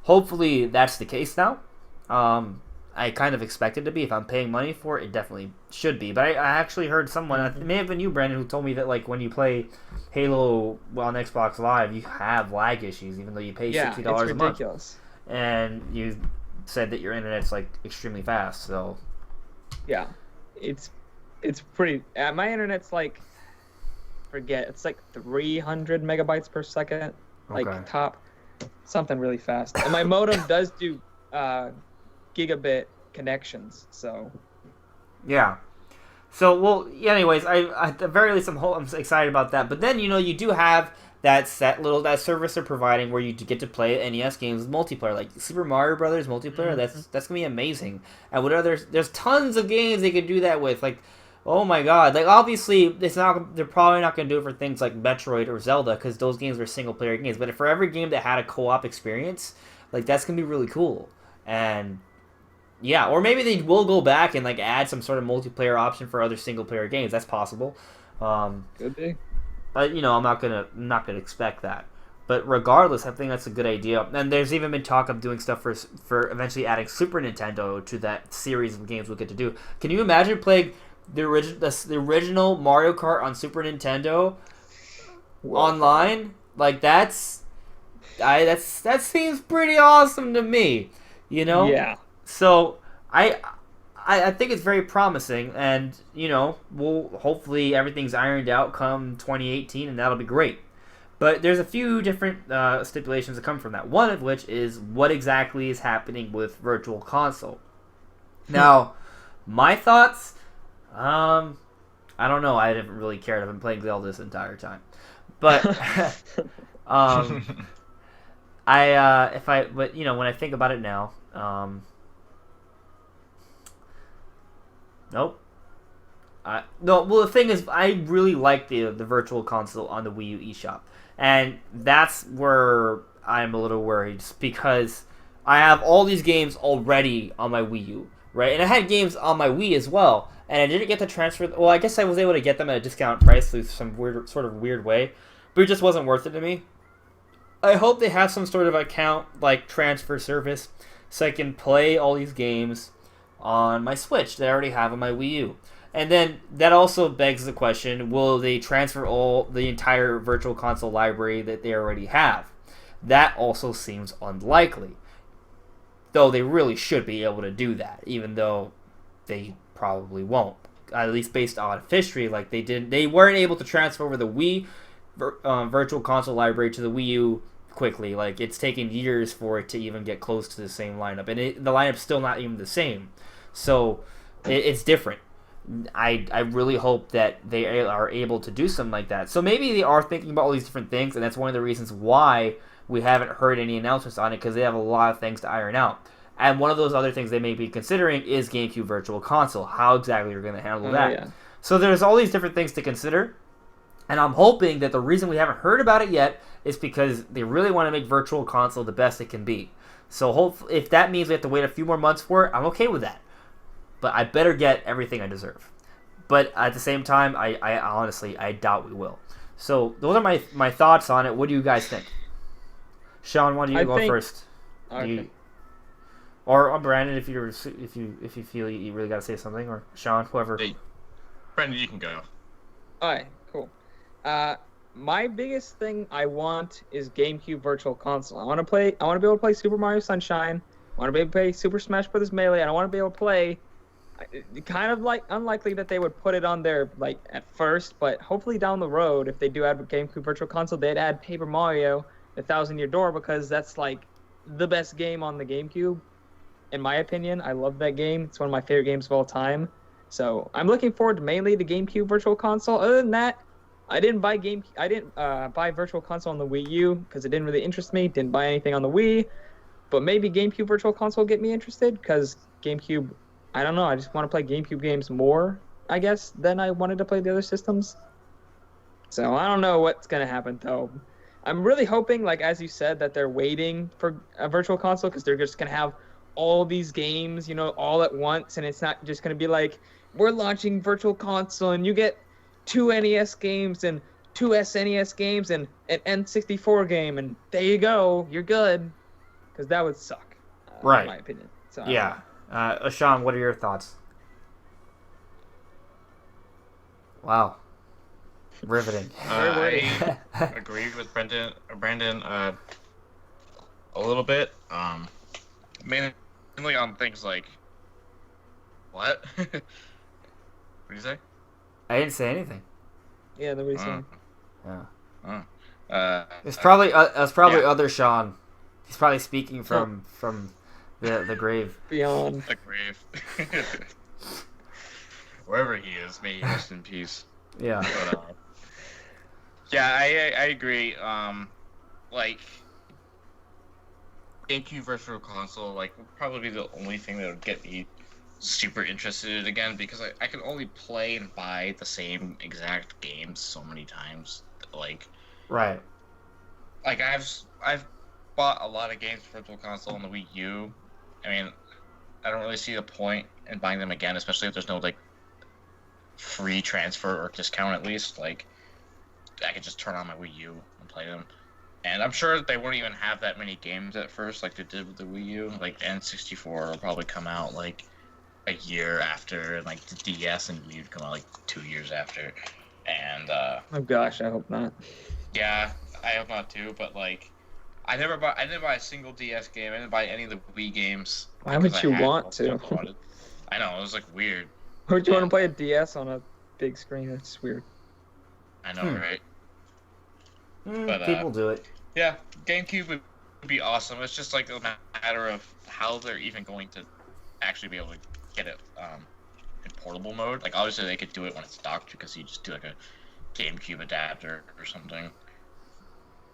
hopefully that's the case now. I kind of expect it to be. If I'm paying money for it, it definitely should be. But I actually heard someone, it may have been you, Brandon, who told me that like when you play Halo on Xbox Live, you have lag issues even though you pay $60 a month. Ridiculous. And you said that your internet's like extremely fast. So yeah, it's pretty. My internet's like it's like 300 megabytes per second, like top, something really fast. And my modem does do gigabit connections, so yeah. So well, anyways, at the very least, I'm excited about that. But then you do have that service they're providing where you get to play NES games with multiplayer, like Super Mario Brothers multiplayer. Mm-hmm. That's gonna be amazing. And there's tons of games they could do that with. Like, oh my god! Like obviously, they're probably not gonna do it for things like Metroid or Zelda because those games are single player games. But for every game that had a co-op experience, like that's gonna be really cool. And yeah, or maybe they will go back and like add some sort of multiplayer option for other single player games. That's possible. Could be. But I'm not gonna expect that. But regardless, I think that's a good idea. And there's even been talk of doing stuff for eventually adding Super Nintendo to that series of games we'll get to do. Can you imagine playing the original Mario Kart on Super Nintendo online? Like that seems pretty awesome to me. Yeah. So I think it's very promising, and we'll hopefully everything's ironed out come 2018, and that'll be great. But there's a few different stipulations that come from that. One of which is what exactly is happening with Virtual Console. Now, my thoughts, I don't know. I haven't really cared. I've been playing Zelda this entire time, but when I think about it now. Nope. No. Well, the thing is, I really like the Virtual Console on the Wii U eShop, and that's where I'm a little worried because I have all these games already on my Wii U, right? And I had games on my Wii as well, and I didn't get to transfer. Well, I guess I was able to get them at a discount price through some weird way, but it just wasn't worth it to me. I hope they have some sort of account like transfer service so I can play all these games on my Switch that I already have on my Wii U. And then that also begs the question, will they transfer the entire Virtual Console library that they already have? That also seems unlikely. Though they really should be able to do that, even though they probably won't. At least based on history, like they weren't able to transfer over the Wii Virtual Console library to the Wii U quickly. Like it's taken years for it to even get close to the same lineup, and the lineup's still not even the same. So it's different. I really hope that they are able to do something like that. So maybe they are thinking about all these different things, and that's one of the reasons why we haven't heard any announcements on it, because they have a lot of things to iron out. And one of those other things they may be considering is GameCube Virtual Console. How exactly you're going to handle that. Yeah. So there's all these different things to consider. And I'm hoping that the reason we haven't heard about it yet is because they really want to make Virtual Console the best it can be. So hopefully, if that means we have to wait a few more months for it, I'm okay with that. But I better get everything I deserve. But at the same time, I honestly, I doubt we will. So those are my thoughts on it. What do you guys think? Sean, why don't you go first? Okay. Or Brandon, if you feel you really got to say something, or Sean, whoever. Hey, Brandon, you can go. All right, cool. My biggest thing I want is GameCube Virtual Console. I want to be able to play Super Mario Sunshine. I want to be able to play Super Smash Bros. Melee, and I want to be able to play. Kind of like unlikely that they would put it on there like at first, but hopefully down the road, if they do add GameCube Virtual Console, they'd add Paper Mario: The Thousand Year Door, because that's like the best game on the GameCube, in my opinion. I love that game. It's one of my favorite games of all time. So I'm looking forward to mainly the GameCube Virtual Console. Other than that, I didn't buy Virtual Console on the Wii U because it didn't really interest me. Didn't buy anything on the Wii. But maybe GameCube Virtual Console get me interested because GameCube, I don't know, I just want to play GameCube games more, I guess, than I wanted to play the other systems. So I don't know what's gonna happen though. I'm really hoping, like as you said, that they're waiting for a Virtual Console because they're just gonna have all these games, all at once, and it's not just gonna be like we're launching Virtual Console and you get 2 NES games and 2 SNES games and an N64 game, and there you go, you're good. Because that would suck, right? In my opinion. So yeah. Sean, what are your thoughts? Wow. Riveting. I agreed with Brandon a little bit. Mainly on things like what? What did you say? I didn't say anything. Yeah, nobody's saying. Yeah. It's probably yeah. other Sean. He's probably speaking from the grave. Beyond the grave. Wherever he is, may he rest in peace. Yeah. But, yeah, I agree. Like GameCube Virtual Console, like would probably be the only thing that would get me super interested again because I can only play and buy the same exact games so many times. Like, right. Like I've bought a lot of games for Virtual Console on the Wii U. I mean, I don't really see the point in buying them again, especially if there's no like free transfer or discount at least. Like, I could just turn on my Wii U and play them. And I'm sure they won't even have that many games at first like they did with the Wii U. Like, N64 will probably come out like a year after, and like the DS and Wii U would come out like 2 years after. And oh gosh, I hope not. Yeah, I hope not too. But like, I didn't buy a single DS game. I didn't buy any of the Wii games. Why would you want to? I know, it was like weird. Why would you want to play a DS on a big screen? That's weird. I know, right? But people do it. Yeah, GameCube would be awesome. It's just like a matter of how they're even going to actually be able to get it in portable mode. Like, obviously they could do it when it's docked because you just do like a GameCube adapter or something.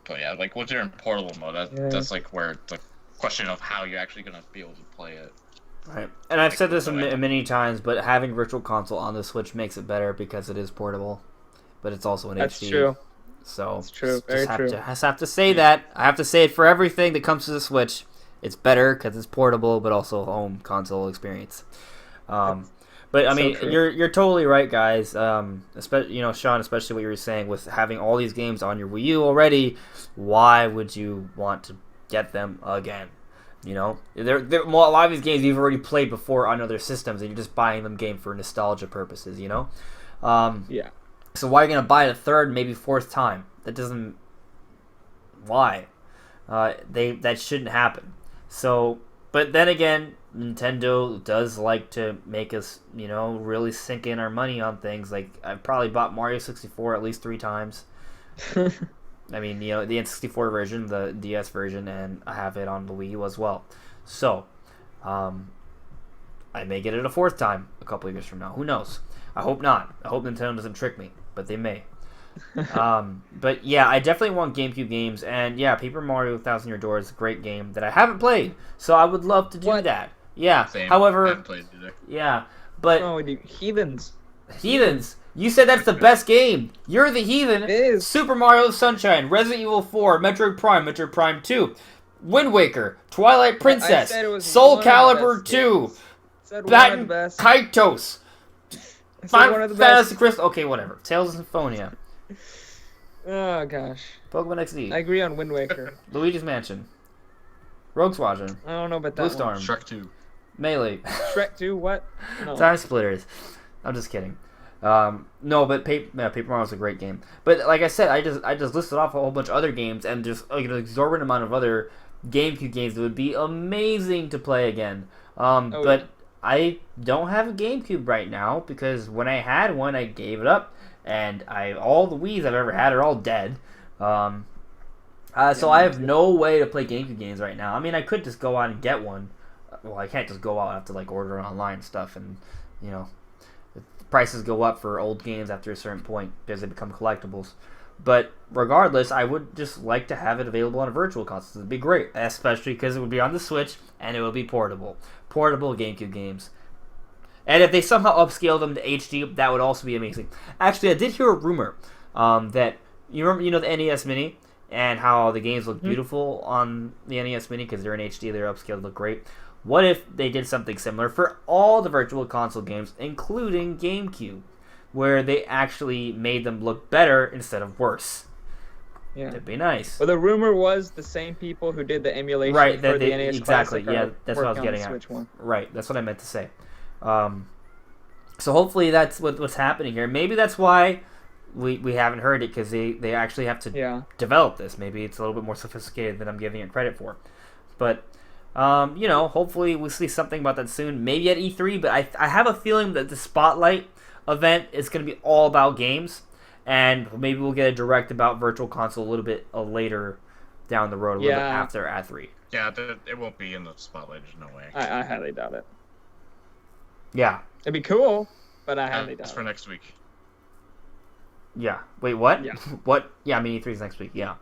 But yeah, like once you're in portable mode, that's like where the question of how you're actually gonna be able to play it. Right, and I've said this many times, but having Virtual Console on the Switch makes it better because it is portable, but it's also an HD. That's true. So that's true. Very true. I have to say that. I have to say it for everything that comes to the Switch. It's better because it's portable, but also home console experience. But I mean, you're totally right, guys. Especially, Sean, especially what you were saying with having all these games on your Wii U already. Why would you want to get them again? A lot of these games you've already played before on other systems, and you're just buying them game for nostalgia purposes. Yeah. So why are you gonna buy it a third, maybe fourth time? That doesn't. Why? That shouldn't happen. So, but then again, Nintendo does like to make us, really sink in our money on things. Like, I've probably bought Mario 64 at least 3 times. I mean, the N64 version, the DS version, and I have it on the Wii U as well. So, I may get it a 4th time a couple of years from now. Who knows? I hope not. I hope Nintendo doesn't trick me, but they may. But yeah, I definitely want GameCube games, and yeah, Paper Mario 1,000 Year Door is a great game that I haven't played, so I would love to do that. Yeah. Same. However, I haven't played either. Yeah, but heathens. You said that's the best game. You're the heathen. It is. Super Mario Sunshine, Resident Evil 4, Metroid Prime 2, Wind Waker, Twilight Princess, Soul Calibur 2, Batten Kaitos, Final Fantasy Crystal. Okay, whatever. Tales of Symphonia. Oh gosh. Pokemon XD. I agree on Wind Waker. Luigi's Mansion. Rogue Squadron. I don't know about that. Blue Storm. Shrek 2. Melee. Shrek 2, what? No. Time Splitters. I'm just kidding. No, but Paper Mario is a great game. But like I said, I just listed off a whole bunch of other games and just an exorbitant amount of other GameCube games that would be amazing to play again. But I don't have a GameCube right now because when I had one, I gave it up, and all the Wiis I've ever had are all dead. So I have no way to play GameCube games right now. I mean, I could just go out and get one. Well, I can't just go out. I have to order it online and stuff, and the prices go up for old games after a certain point because they become collectibles. But regardless, I would just like to have it available on a virtual console. It'd be great, especially because it would be on the Switch and it would be portable. Portable GameCube games. And if they somehow upscale them to HD, that would also be amazing. Actually, I did hear a rumor that you know the NES Mini and how the games look beautiful on the NES Mini because they're in HD, they're upscaled, look great. What if they did something similar for all the virtual console games, including GameCube, where they actually made them look better instead of worse? Yeah, that'd be nice. Well, the rumor was the same people who did the emulation for the NES exactly. Classic. Yeah, that's what I was getting at. Switch one. Right, that's what I meant to say. So hopefully that's what's happening here. Maybe that's why we haven't heard it, because they actually have to develop this. Maybe it's a little bit more sophisticated than I'm giving it credit for. But hopefully we'll see something about that soon. Maybe at E3, but I have a feeling that the Spotlight event is going to be all about games, and maybe we'll get a direct about Virtual Console a little bit later down the road, a little bit after E3. Yeah, it won't be in the Spotlight. There's no way. I highly doubt it. Yeah. It'd be cool, but I highly doubt it. It's for next week. Yeah. Wait, what? Yeah. What? Yeah, I mean E3's next week. Yeah.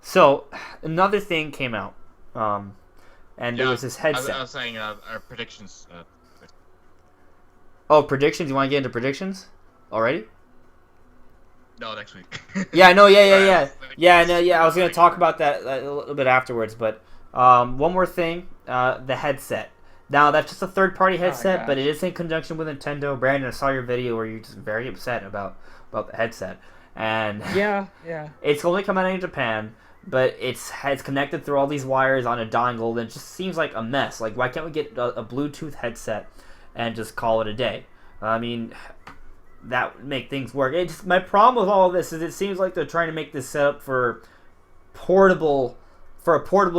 So another thing came out, and there was this headset. I was saying our predictions. Oh, predictions? You want to get into predictions already? No, next week. Yeah. No. Yeah. I was gonna talk about that a little bit afterwards, but one more thing: the headset. Now, that's just a third-party headset, but it is in conjunction with Nintendo. Brandon, I saw your video where you're just very upset about the headset. And yeah. It's only come out in Japan, but it's connected through all these wires on a dongle, and it just seems like a mess. Like, why can't we get a Bluetooth headset and just call it a day? I mean, that would make things work. My problem with all of this is it seems like they're trying to make this setup for a portable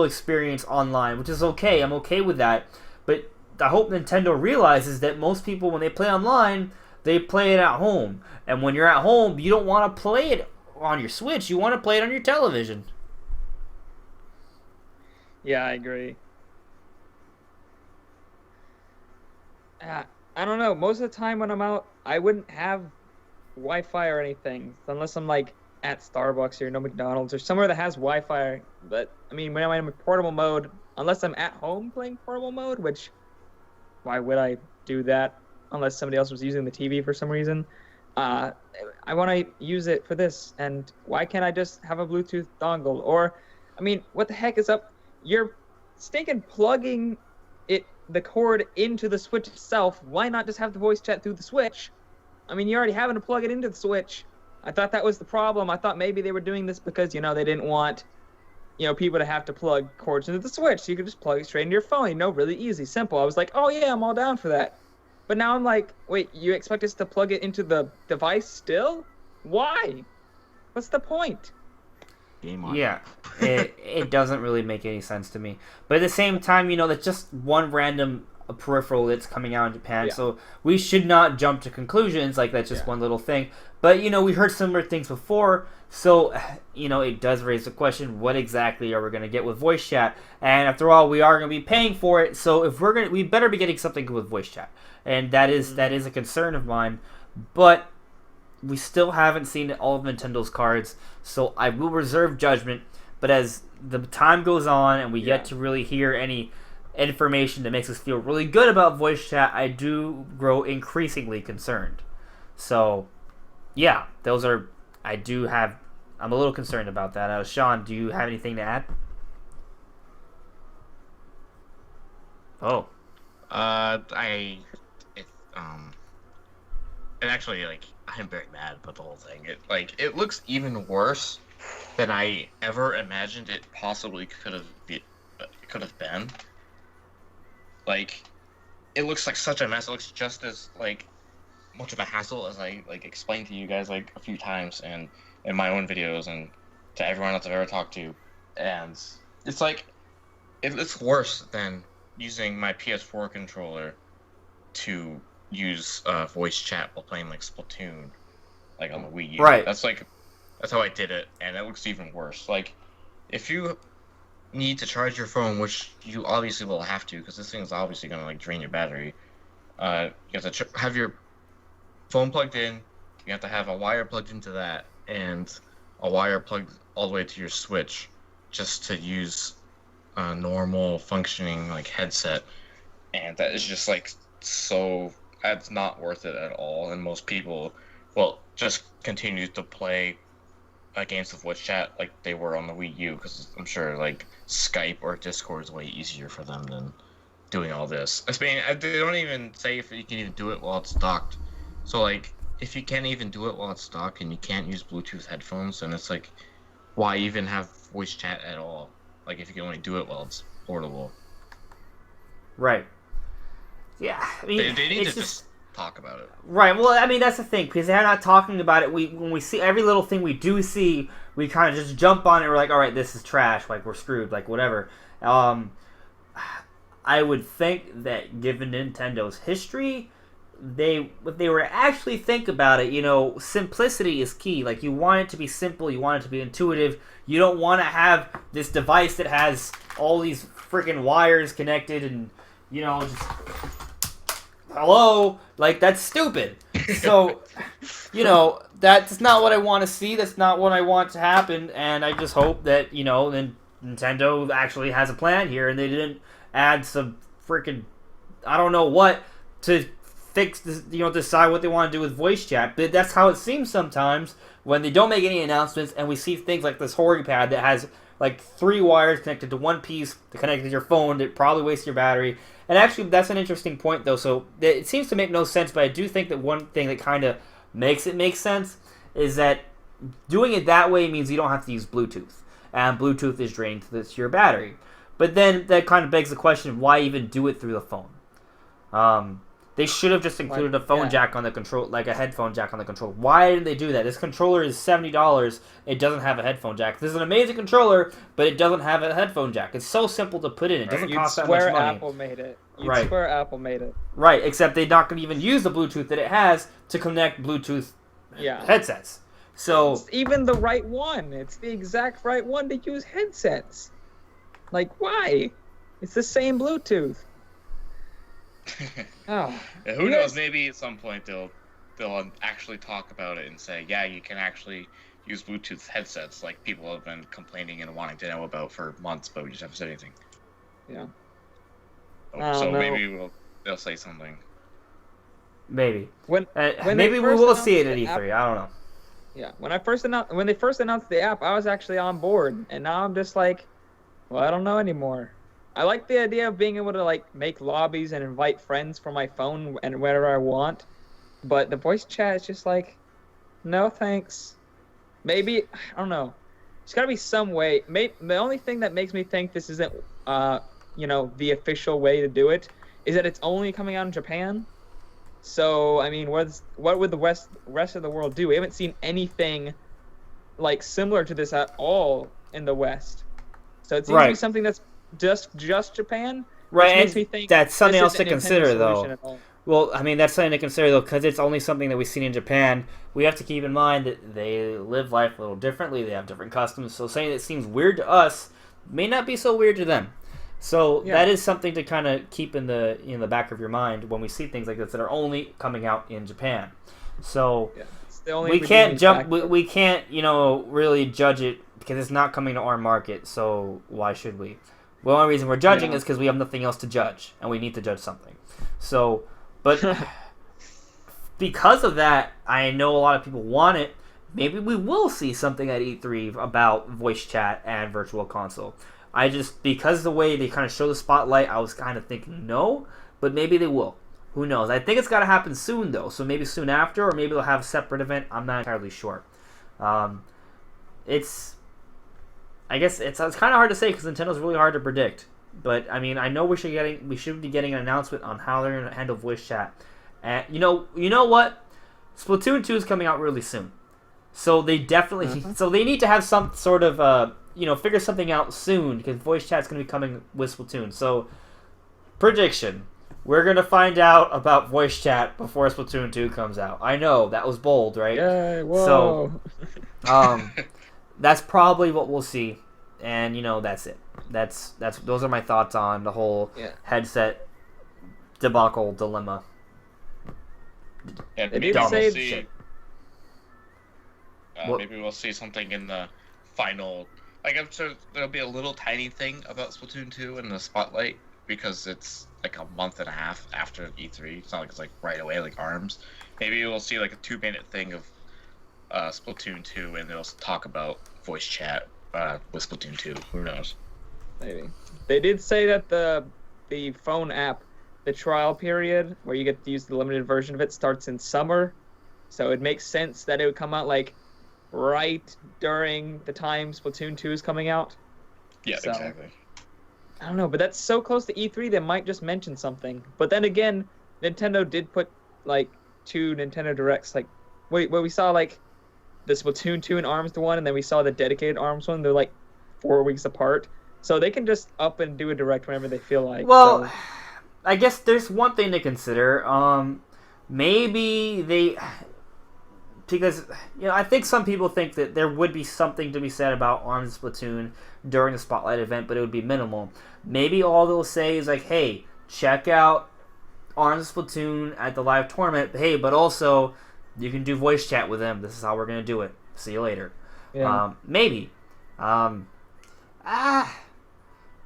experience online, which is okay. I'm okay with that. But I hope Nintendo realizes that most people, when they play online, they play it at home. And when you're at home, you don't want to play it on your Switch. You want to play it on your television. Yeah, I agree. I don't know. Most of the time when I'm out, I wouldn't have Wi-Fi or anything. Unless I'm like at Starbucks or McDonald's or somewhere that has Wi-Fi. But, I mean, when I'm in portable mode, unless I'm at home playing portable mode, which, why would I do that unless somebody else was using the TV for some reason? I want to use it for this, and why can't I just have a Bluetooth dongle? Or, I mean, what the heck is up? You're stinking plugging the cord into the Switch itself. Why not just have the voice chat through the Switch? I mean, you're already having to plug it into the Switch. I thought that was the problem. I thought maybe they were doing this because, they didn't want people to have to plug cords into the Switch. So you could just plug it straight into your phone. Really easy, simple. I was like, oh yeah, I'm all down for that. But now I'm like, wait, you expect us to plug it into the device still? Why? What's the point? Game on. Yeah, it doesn't really make any sense to me. But at the same time, that's just one random peripheral that's coming out in Japan. Yeah. So we should not jump to conclusions like that's just one little thing. But, we heard similar things before. So, it does raise the question, what exactly are we going to get with voice chat? And after all, we are going to be paying for it. So if we better be getting something good with voice chat. And that is a concern of mine. But we still haven't seen all of Nintendo's cards. So I will reserve judgment. But as the time goes on and we get to really hear any information that makes us feel really good about voice chat, I do grow increasingly concerned. So, yeah, I'm a little concerned about that. Sean, do you have anything to add? Oh. And actually, I'm very mad about the whole thing. It looks even worse than I ever imagined it possibly could have been. It looks like such a mess. It looks just as, much of a hassle as I, explained to you guys, a few times and in my own videos and to everyone else I've ever talked to. And it's it's worse than using my PS4 controller to use voice chat while playing Splatoon, on the Wii U. Right. That's how I did it, and it looks even worse. If you need to charge your phone, which you obviously will have to, because this thing is obviously gonna drain your battery. You have to have your phone plugged in. You have to have a wire plugged into that, and a wire plugged all the way to your Switch just to use a normal functioning like headset, and that is just like so that's not worth it at all. And most people will just continue to play games with voice chat like they were on the Wii U, because I'm sure like Skype or Discord is way easier for them than doing all this. I mean, they don't even say if you can even do it while it's docked. So like, if you can't even do it while it's docked and you can't use Bluetooth headphones, then it's like, why even have voice chat at all? Like, if you can only do it while it's portable. Right. Yeah, I mean, they need to just talk about it. Right. Well, I mean, that's the thing, because they're not talking about it. When we see every little thing we do see, we kind of just jump on it. We're like, all right, this is trash. Like, we're screwed. Like, whatever. I would think that given Nintendo's history, if they were to actually think about it, simplicity is key. Like, you want it to be simple. You want it to be intuitive. You don't want to have this device that has all these freaking wires connected and, just... Hello? Like, that's stupid. So, that's not what I want to see. That's not what I want to happen. And I just hope that, then Nintendo actually has a plan here and they didn't add some freaking, I don't know what, to fix this, decide what they want to do with voice chat. But that's how it seems sometimes when they don't make any announcements and we see things like this Hori pad that has like 3 wires connected to one piece to connect to your phone that probably wastes your battery. And actually, that's an interesting point, though. So it seems to make no sense, but I do think that one thing that kind of makes it make sense is that doing it that way means you don't have to use Bluetooth. And Bluetooth is draining to your battery. But then that kind of begs the question, why even do it through the phone? They should have just included a phone jack on the control, like a headphone jack on the controller. Why didn't they do that? This controller is $70. It doesn't have a headphone jack. This is an amazing controller, but it doesn't have a headphone jack. It's so simple to put in. It doesn't cost that much money. Apple made it. You'd swear Apple made it. Right, except they're not going to even use the Bluetooth that it has to connect Bluetooth headsets. So it's even the right one. It's the exact right one to use headsets. Like, why? It's the same Bluetooth. Oh, yeah, who knows? Maybe at some point they'll actually talk about it and say, yeah, you can actually use Bluetooth headsets, like people have been complaining and wanting to know about for months, but we just haven't said anything. Yeah. So maybe they'll say something. Maybe. When maybe we will see it at E3. I don't know. Yeah. When they first announced the app, I was actually on board, and now I'm just like, well, I don't know anymore. I like the idea of being able to like make lobbies and invite friends from my phone and wherever I want, but the voice chat is just like, no thanks. Maybe, I don't know. There's got to be some way. The only thing that makes me think this isn't, the official way to do it is that it's only coming out in Japan. So I mean, what would the rest of the world do? We haven't seen anything like similar to this at all in the West. So it seems to be something that's just Japan. Right, makes me think that's something else to consider, though. Well, I mean, that's something to consider, though, because it's only something that we've seen in Japan. We have to keep in mind that they live life a little differently. They have different customs. So saying it seems weird to us may not be so weird to them. So that is something to kind of keep in the back of your mind when we see things like this that are only coming out in Japan. So we can't we can't really judge it because it's not coming to our market. So why should we? The only reason we're judging is because we have nothing else to judge, and we need to judge something. So, but because of that, I know a lot of people want it. Maybe we will see something at E3 about voice chat and Virtual Console. Because the way they kind of show the spotlight, I was kind of thinking no, but maybe they will. Who knows? I think it's got to happen soon, though. So maybe soon after, or maybe they'll have a separate event. I'm not entirely sure. I guess it's kind of hard to say because Nintendo's really hard to predict. But I mean, I know we should be getting an announcement on how they're going to handle voice chat. And you know what? Splatoon 2 is coming out really soon, so they definitely so they need to have some sort of figure something out soon because voice chat's going to be coming with Splatoon. So prediction: we're going to find out about voice chat before Splatoon 2 comes out. I know that was bold, right? Yeah. Whoa. So, that's probably what we'll see, and that's it. Those are my thoughts on the whole headset debacle dilemma. Yeah, they did say Maybe we'll see something in the final. Like, I'm sure there'll be a little tiny thing about Splatoon 2 in the spotlight because it's like a month and a half after E3. It's not like it's like right away like ARMS. Maybe we'll see like a 2-minute thing of Splatoon 2 and they'll talk about voice chat with Splatoon 2. Who knows? Maybe. They did say that the phone app, the trial period where you get to use the limited version of it, starts in summer. So it makes sense that it would come out like right during the time Splatoon 2 is coming out. Yeah, So, exactly. I don't know, but that's so close to E3 they might just mention something. But then again, Nintendo did put like 2 Nintendo Directs. Like, wait, we saw like the Splatoon 2 and ARMS one, and then we saw the dedicated ARMS one. They're like 4 weeks apart. So they can just up and do a Direct whenever they feel like. Well, so. I guess there's one thing to consider. Maybe they... Because, I think some people think that there would be something to be said about ARMS and Splatoon during the Spotlight event, but it would be minimal. Maybe all they'll say is like, hey, check out ARMS and Splatoon at the live tournament. Hey, but also, you can do voice chat with them. This is how we're going to do it. See you later. Yeah. Maybe. They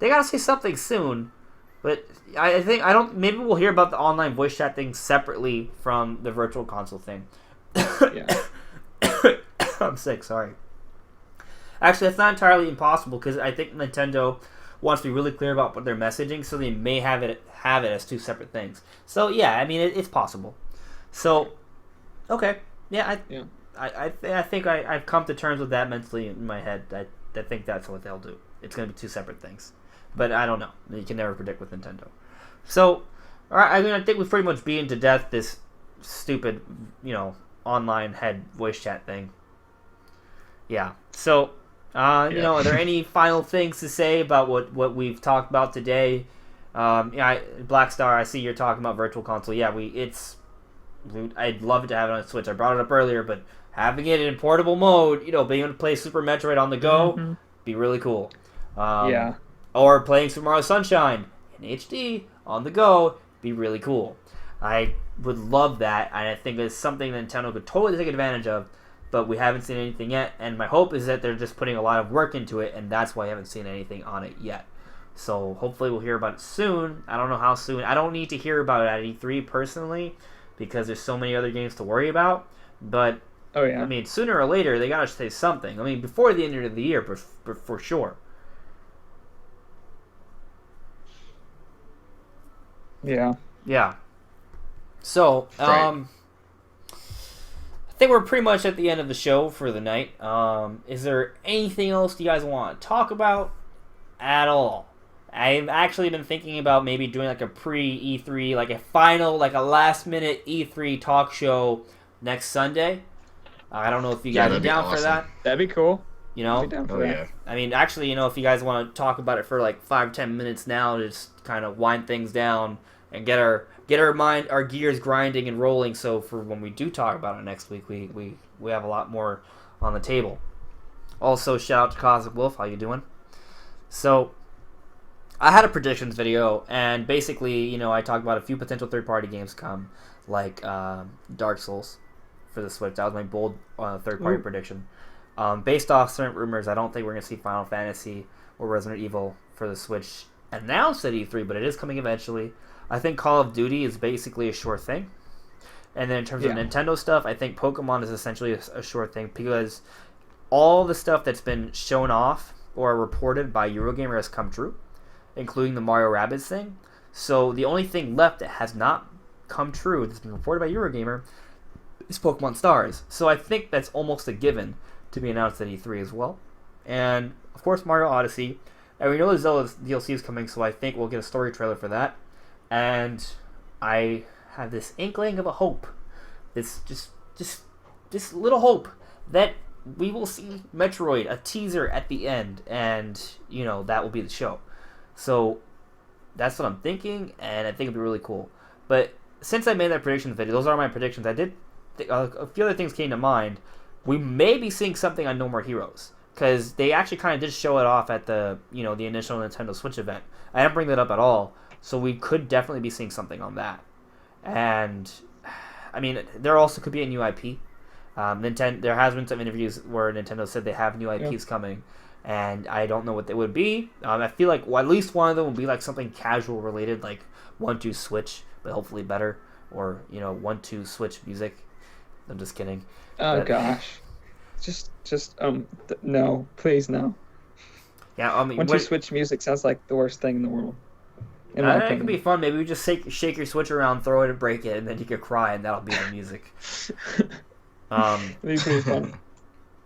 gotta say something soon. But maybe we'll hear about the online voice chat thing separately from the virtual console thing. Yeah. I'm sick, sorry. Actually, that's not entirely impossible because I think Nintendo wants to be really clear about what they're messaging, so they may have it as 2 separate things. So yeah, I mean it's possible. So okay, yeah, I think I've come to terms with that mentally in my head. I think that's what they'll do. It's going to be 2 separate things, but I don't know. You can never predict with Nintendo. So, all right, I think we've pretty much beaten to death this stupid, online head voice chat thing. Yeah. So, are there any final things to say about what we've talked about today? Black Star, I see you're talking about Virtual Console. Yeah, I'd love to have it on Switch. I brought it up earlier, but having it in portable mode, being able to play Super Metroid on the go, be really cool. Yeah. Or playing Super Mario Sunshine in HD on the go, be really cool. I would love that, and I think it's something Nintendo could totally take advantage of, but we haven't seen anything yet, and my hope is that they're just putting a lot of work into it, and that's why I haven't seen anything on it yet. So hopefully we'll hear about it soon. I don't know how soon. I don't need to hear about it at E3 personally, because there's so many other games to worry about, but Oh yeah. I mean, sooner or later, they gotta say something. I mean, before the end of the year, for sure. Yeah. Yeah. So, I think we're pretty much at the end of the show for the night. Is there anything else you guys want to talk about at all? I've actually been thinking about maybe doing like a pre-E3, like a final, like a last-minute E3 talk show next Sunday. I don't know if you guys are down for that. That'd be cool. You know? I'd be down for that. Yeah. I mean, actually, if you guys want to talk about it for like 5-10 minutes now, to just kind of wind things down and get our gears grinding and rolling. So for when we do talk about it next week, we have a lot more on the table. Also, shout out to Cosmic Wolf. How you doing? So, I had a predictions video, and basically, I talked about a few potential third-party games come, like Dark Souls for the Switch. That was my bold third-party prediction. Based off certain rumors, I don't think we're going to see Final Fantasy or Resident Evil for the Switch announced at E3, but it is coming eventually. I think Call of Duty is basically a sure thing. And then in terms of Nintendo stuff, I think Pokemon is essentially a sure thing, because all the stuff that's been shown off or reported by Eurogamer has come true, including the Mario Rabbids thing. So the only thing left that has not come true that's been reported by Eurogamer is Pokemon Stars. So I think that's almost a given to be announced at E3 as well. And of course Mario Odyssey. And we know the Zelda DLC is coming, so I think we'll get a story trailer for that. And I have this inkling of a hope. This just little hope that we will see Metroid, a teaser at the end, and that will be the show. So that's what I'm thinking, and I think it'll be really cool. But since I made that prediction video, those are my predictions. I did a few other things came to mind. We may be seeing something on No More Heroes, because they actually kind of did show it off at the the initial Nintendo Switch event. I didn't bring that up at all, so we could definitely be seeing something on that. And I mean, there also could be a new IP. Nintendo. There has been some interviews where Nintendo said they have new IPs coming, and I don't know what they would be. I feel like at least one of them will be like something casual related, like 1-2 Switch, but hopefully better, or 1-2 Switch music. I'm just kidding. Oh gosh, no, please no. Yeah, I mean, 1-2 Switch music sounds like the worst thing in the world. It could be fun. Maybe we just shake your Switch around, throw it, and break it, and then you could cry, and that'll be the music. It'd be pretty fun.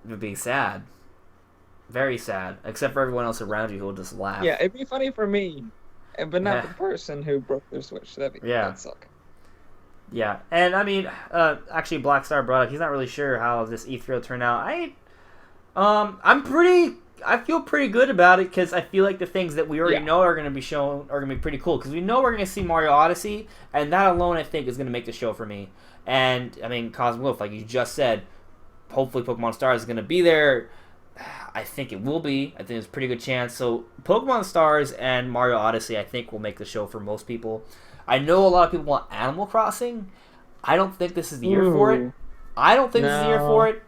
It would be sad, very sad, except for everyone else around you who will just laugh. Yeah, it'd be funny for me, but not the person who broke their Switch. That'd suck. Yeah, and I mean, actually, Blackstar brought up, he's not really sure how this E3 will turn out. I feel pretty good about it, because I feel like the things that we already know are going to be shown are going to be pretty cool, because we know we're going to see Mario Odyssey, and that alone, I think, is going to make the show for me. And, I mean, Cosmic Wolf, like you just said, hopefully Pokemon Stars is going to be there. I think it will be. I think there's a pretty good chance. So, Pokemon Stars and Mario Odyssey, I think, will make the show for most people. I know a lot of people want Animal Crossing. I don't think this is the year for it. This is the year for it.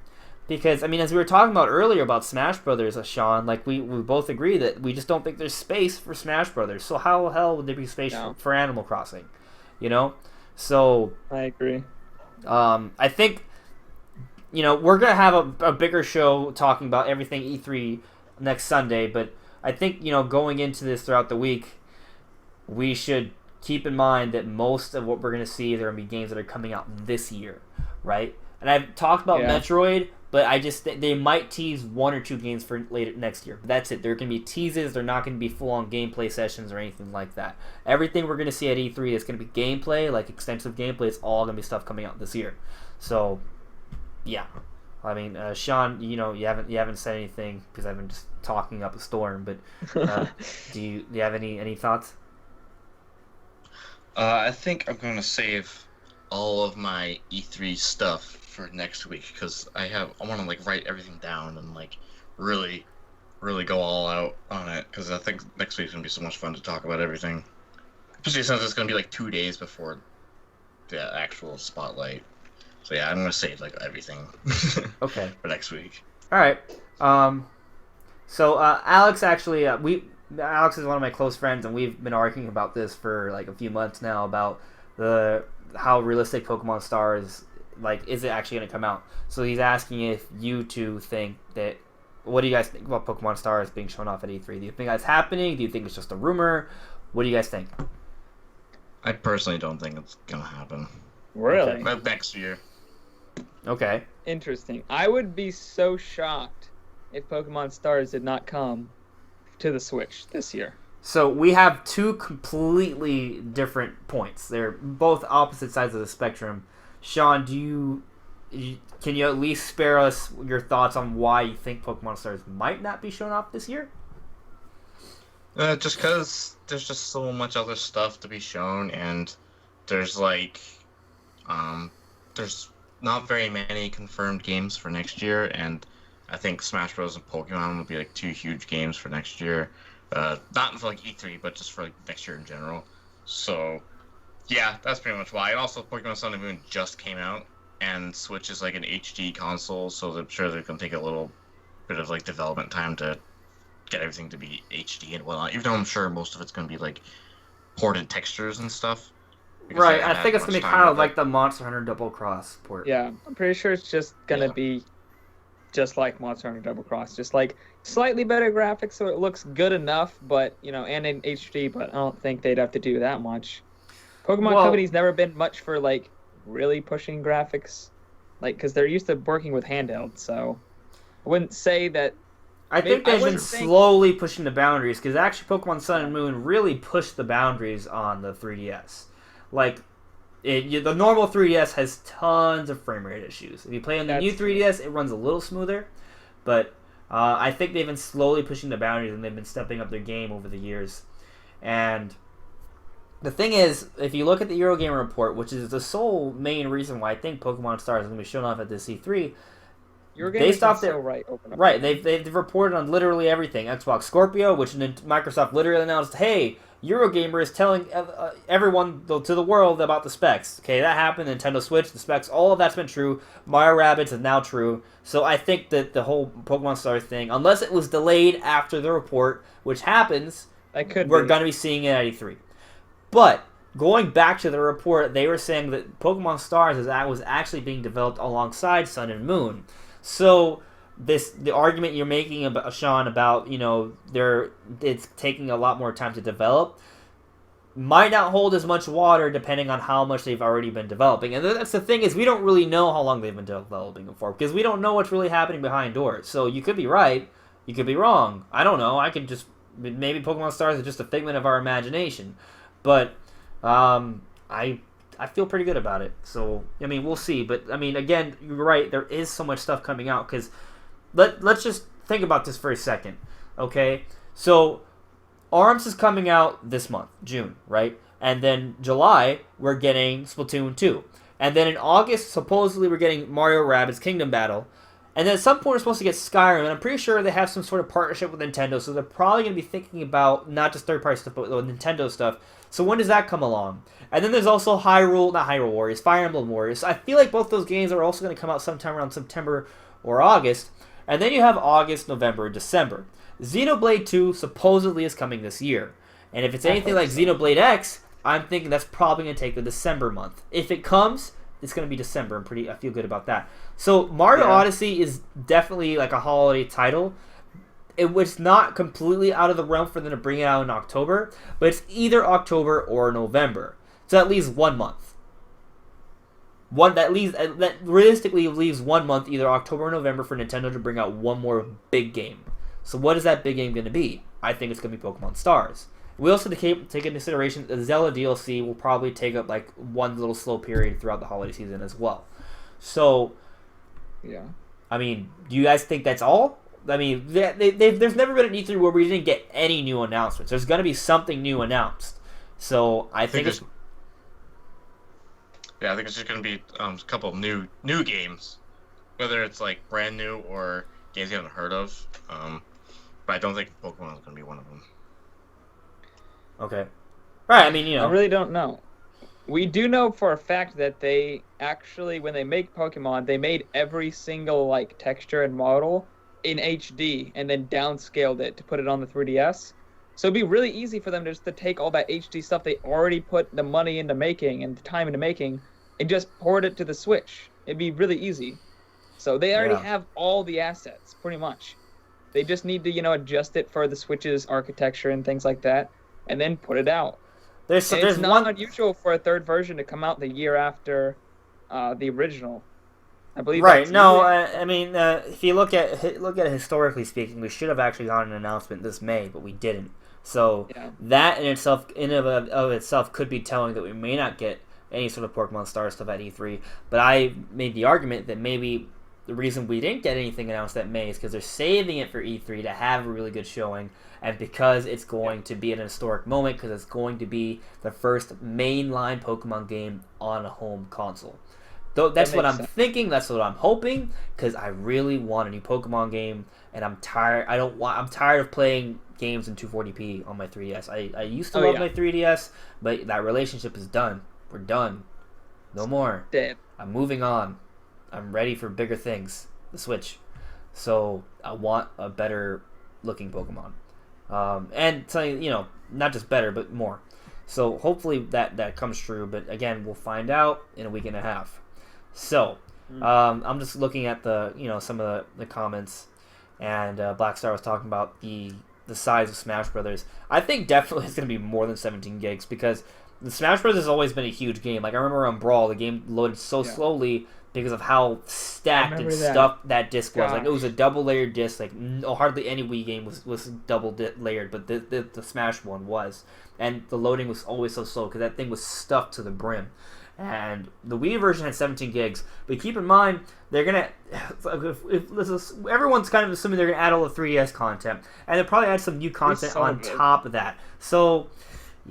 Because, I mean, as we were talking about earlier about Smash Brothers, Sean, like, we both agree that we just don't think there's space for Smash Brothers. So how the hell would there be space for Animal Crossing? So... I agree. I think, we're going to have a bigger show talking about everything E3 next Sunday, but I think, going into this throughout the week, we should keep in mind that most of what we're going to see, there are going to be games that are coming out this year, right? And I've talked about Metroid, but I just they might tease 1 or 2 games for later next year. But that's it. They're going to be teases. They're not going to be full-on gameplay sessions or anything like that. Everything we're going to see at E3 is going to be gameplay, like extensive gameplay. It's all going to be stuff coming out this year. So, yeah. I mean, Sean, you haven't said anything because I've been just talking up a storm. But do you have any thoughts? I think I'm going to save all of my E3 stuff for next week, because I want to like write everything down and like really go all out on it, because I think next week's gonna be so much fun to talk about everything, especially since it's gonna be like 2 days before the actual spotlight. So yeah, I'm gonna save like everything okay for next week. All right. So Alex actually Alex is one of my close friends, and we've been arguing about this for like a few months now about how realistic Pokemon Stars, like, is it actually going to come out? So he's asking if you two think that, what do you guys think about Pokemon Stars being shown off at E3? Do you think that's happening? Do you think it's just a rumor? What do you guys think? I personally don't think it's going to happen. Really? Okay. But next year. Okay. Interesting. I would be so shocked if Pokemon Stars did not come to the Switch this year. So we have 2 completely different points. They're both opposite sides of the spectrum. Sean, can you at least spare us your thoughts on why you think Pokemon Stars might not be shown off this year? Just because there's just so much other stuff to be shown, and there's there's not very many confirmed games for next year, and I think Smash Bros. And Pokemon will be like 2 huge games for next year. Not for like E3, but just for like next year in general. So, yeah, that's pretty much why. And also, Pokemon Sun and Moon just came out, and Switch is like an HD console, so I'm sure they're gonna take a little bit of like development time to get everything to be HD and whatnot. Even though I'm sure most of it's gonna be like ported textures and stuff. Right, I think it's gonna be kind of like the Monster Hunter Double Cross port. Yeah, I'm pretty sure it's just gonna be just like Monster Hunter Double Cross, just like slightly better graphics, so it looks good enough, but and in HD. But I don't think they'd have to do that much. Pokemon Company's never been much for like really pushing graphics, like because they're used to working with handheld. So I wouldn't say that. I think they've been slowly pushing the boundaries, because actually Pokemon Sun and Moon really pushed the boundaries on the 3DS. Like, the normal 3DS has tons of frame rate issues. If you play on the new 3DS, it runs a little smoother. But I think they've been slowly pushing the boundaries, and they've been stepping up their game over the years. And the thing is, if you look at the Eurogamer report, which is the sole main reason why I think Pokemon Stars is going to be shown off at this E3, Your based off so their right. Open up. right, they've reported on literally everything. Xbox Scorpio, which Microsoft literally announced, hey, Eurogamer is telling everyone to the world about the specs. Okay, that happened. Nintendo Switch, the specs, all of that's been true. Mario Rabbids is now true. So I think that the whole Pokemon Stars thing, unless it was delayed after the report, which happens, we're going to be seeing it at E3. But going back to the report, they were saying that Pokemon Stars was actually being developed alongside Sun and Moon. So the argument you're making about Sean about it's taking a lot more time to develop might not hold as much water depending on how much they've already been developing. And that's the thing, is we don't really know how long they've been developing it for, because we don't know what's really happening behind doors. So you could be right, you could be wrong. I don't know. I could just maybe Pokemon Stars is just a figment of our imagination, but I feel pretty good about it. So I mean, we'll see. But I mean, again, you're right. There is so much stuff coming out, because let's just think about this for a second, okay? So ARMS is coming out this month, June, right? And then July, we're getting Splatoon 2. And then in August, supposedly, we're getting Mario Rabbids Kingdom Battle. And then at some point, we're supposed to get Skyrim. And I'm pretty sure they have some sort of partnership with Nintendo. So they're probably going to be thinking about not just third-party stuff, but Nintendo stuff. So when does that come along? And then there's also not Hyrule Warriors, Fire Emblem Warriors. So I feel like both those games are also going to come out sometime around September or August. And then you have August, November, and December. Xenoblade 2 supposedly is coming this year. And if it's anything like Xenoblade X, I'm thinking that's probably going to take the December month. If it comes, it's going to be December. I feel good about that. So Mario Odyssey is definitely like a holiday title. It was not completely out of the realm for them to bring it out in October, but it's either October or November. So at least 1 month. That realistically leaves 1 month, either October or November, for Nintendo to bring out one more big game. So what is that big game going to be? I think it's going to be Pokemon Stars. We also take into consideration the Zelda DLC will probably take up like one little slow period throughout the holiday season as well. So, yeah. I mean, do you guys think that's all? I mean, there's never been an E3 where we didn't get any new announcements. There's going to be something new announced. So I think it's... Yeah, I think it's just going to be a couple of new games. Whether it's like brand new or games you haven't heard of. But I don't think Pokemon is going to be one of them. Okay. Right, I mean, I really don't know. We do know for a fact that they actually, when they make Pokemon, they made every single like texture and model in HD and then downscaled it to put it on the 3DS. So it'd be really easy for them just to take all that HD stuff they already put the money into making and the time into making and just port it to the Switch. It'd be really easy. So they already have all the assets, pretty much. They just need to, adjust it for the Switch's architecture and things like that, and then put it out. It's not unusual for a third version to come out the year after the original. I believe. Right. No. I mean, if you look at it historically speaking, we should have actually gotten an announcement this May, but we didn't. So that in of itself could be telling that we may not get any sort of Pokemon Star stuff at E3. But I made the argument that maybe the reason we didn't get anything announced that May is because they're saving it for E3 to have a really good showing, and because it's going to be an historic moment, because it's going to be the first mainline Pokemon game on a home console. Though that's what I'm thinking. That's what I'm hoping, because I really want a new Pokemon game, and I'm tired. I'm tired of playing games in 240p on my 3DS. I used to love my 3DS, but that relationship is done. We're done. No more. Dead. I'm moving on. I'm ready for bigger things. The Switch. So I want a better looking Pokemon. And something, not just better, but more. So hopefully that comes true. But again, we'll find out in a week and a half. So I'm just looking at some of the comments, and Blackstar was talking about the size of Smash Brothers. I think definitely it's going to be more than 17 gigs, because the Smash Bros. Has always been a huge game. Like, I remember on Brawl, the game loaded so slowly because of how stacked and stuffed that disc was. Like, it was a double-layered disc. Like, hardly any Wii game was double-layered, but the Smash one was. And the loading was always so slow because that thing was stuffed to the brim. And the Wii version had 17 gigs. But keep in mind, they're going to... everyone's kind of assuming they're going to add all the 3DS content. And they'll probably add some new content on top of that. So...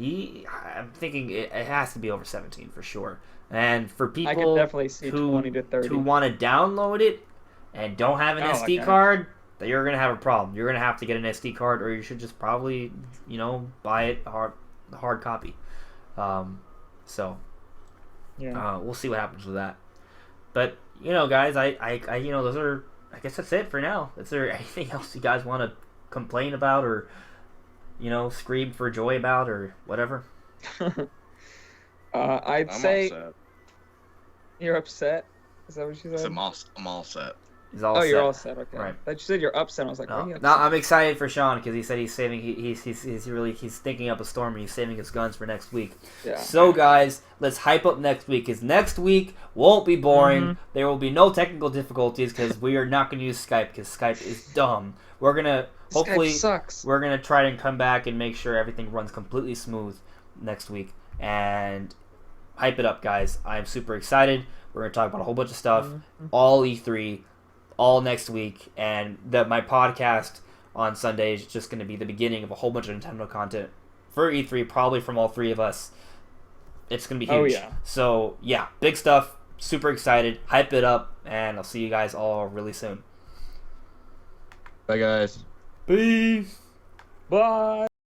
I'm thinking it has to be over 17 for sure. And for people I could definitely see 20 to 30. who want to download it and don't have an Oh, SD okay. card, then you're gonna have a problem. You're gonna have to get an SD card, or you should just probably, buy it hard copy. So Yeah. we'll see what happens with that. But guys, I those are. I guess that's it for now. Is there anything else you guys want to complain about, or scream for joy about, or whatever? I'd I'm say all set. you're upset. Is that what you said? I'm all set. He's all set. You're all set. Okay. Right. That you said you're upset. I was like, No, what are you no, upset? I'm excited for Sean because he said he's saving. He's thinking up a storm and he's saving his guns for next week. Yeah. So guys, let's hype up next week. Because next week won't be boring. Mhm. There will be no technical difficulties because we are not going to use Skype because Skype is dumb. We're gonna hopefully Skype sucks. we're gonna try and come back and make sure everything runs completely smooth next week and hype it up, guys. I'm super excited. We're gonna talk about a whole bunch of stuff, all E3, all next week, and my podcast on Sunday is just gonna be the beginning of a whole bunch of Nintendo content for E3, probably from all three of us. It's gonna be huge. Oh, yeah. So yeah, big stuff. Super excited. Hype it up, and I'll see you guys all really soon. Bye, guys. Peace. Bye.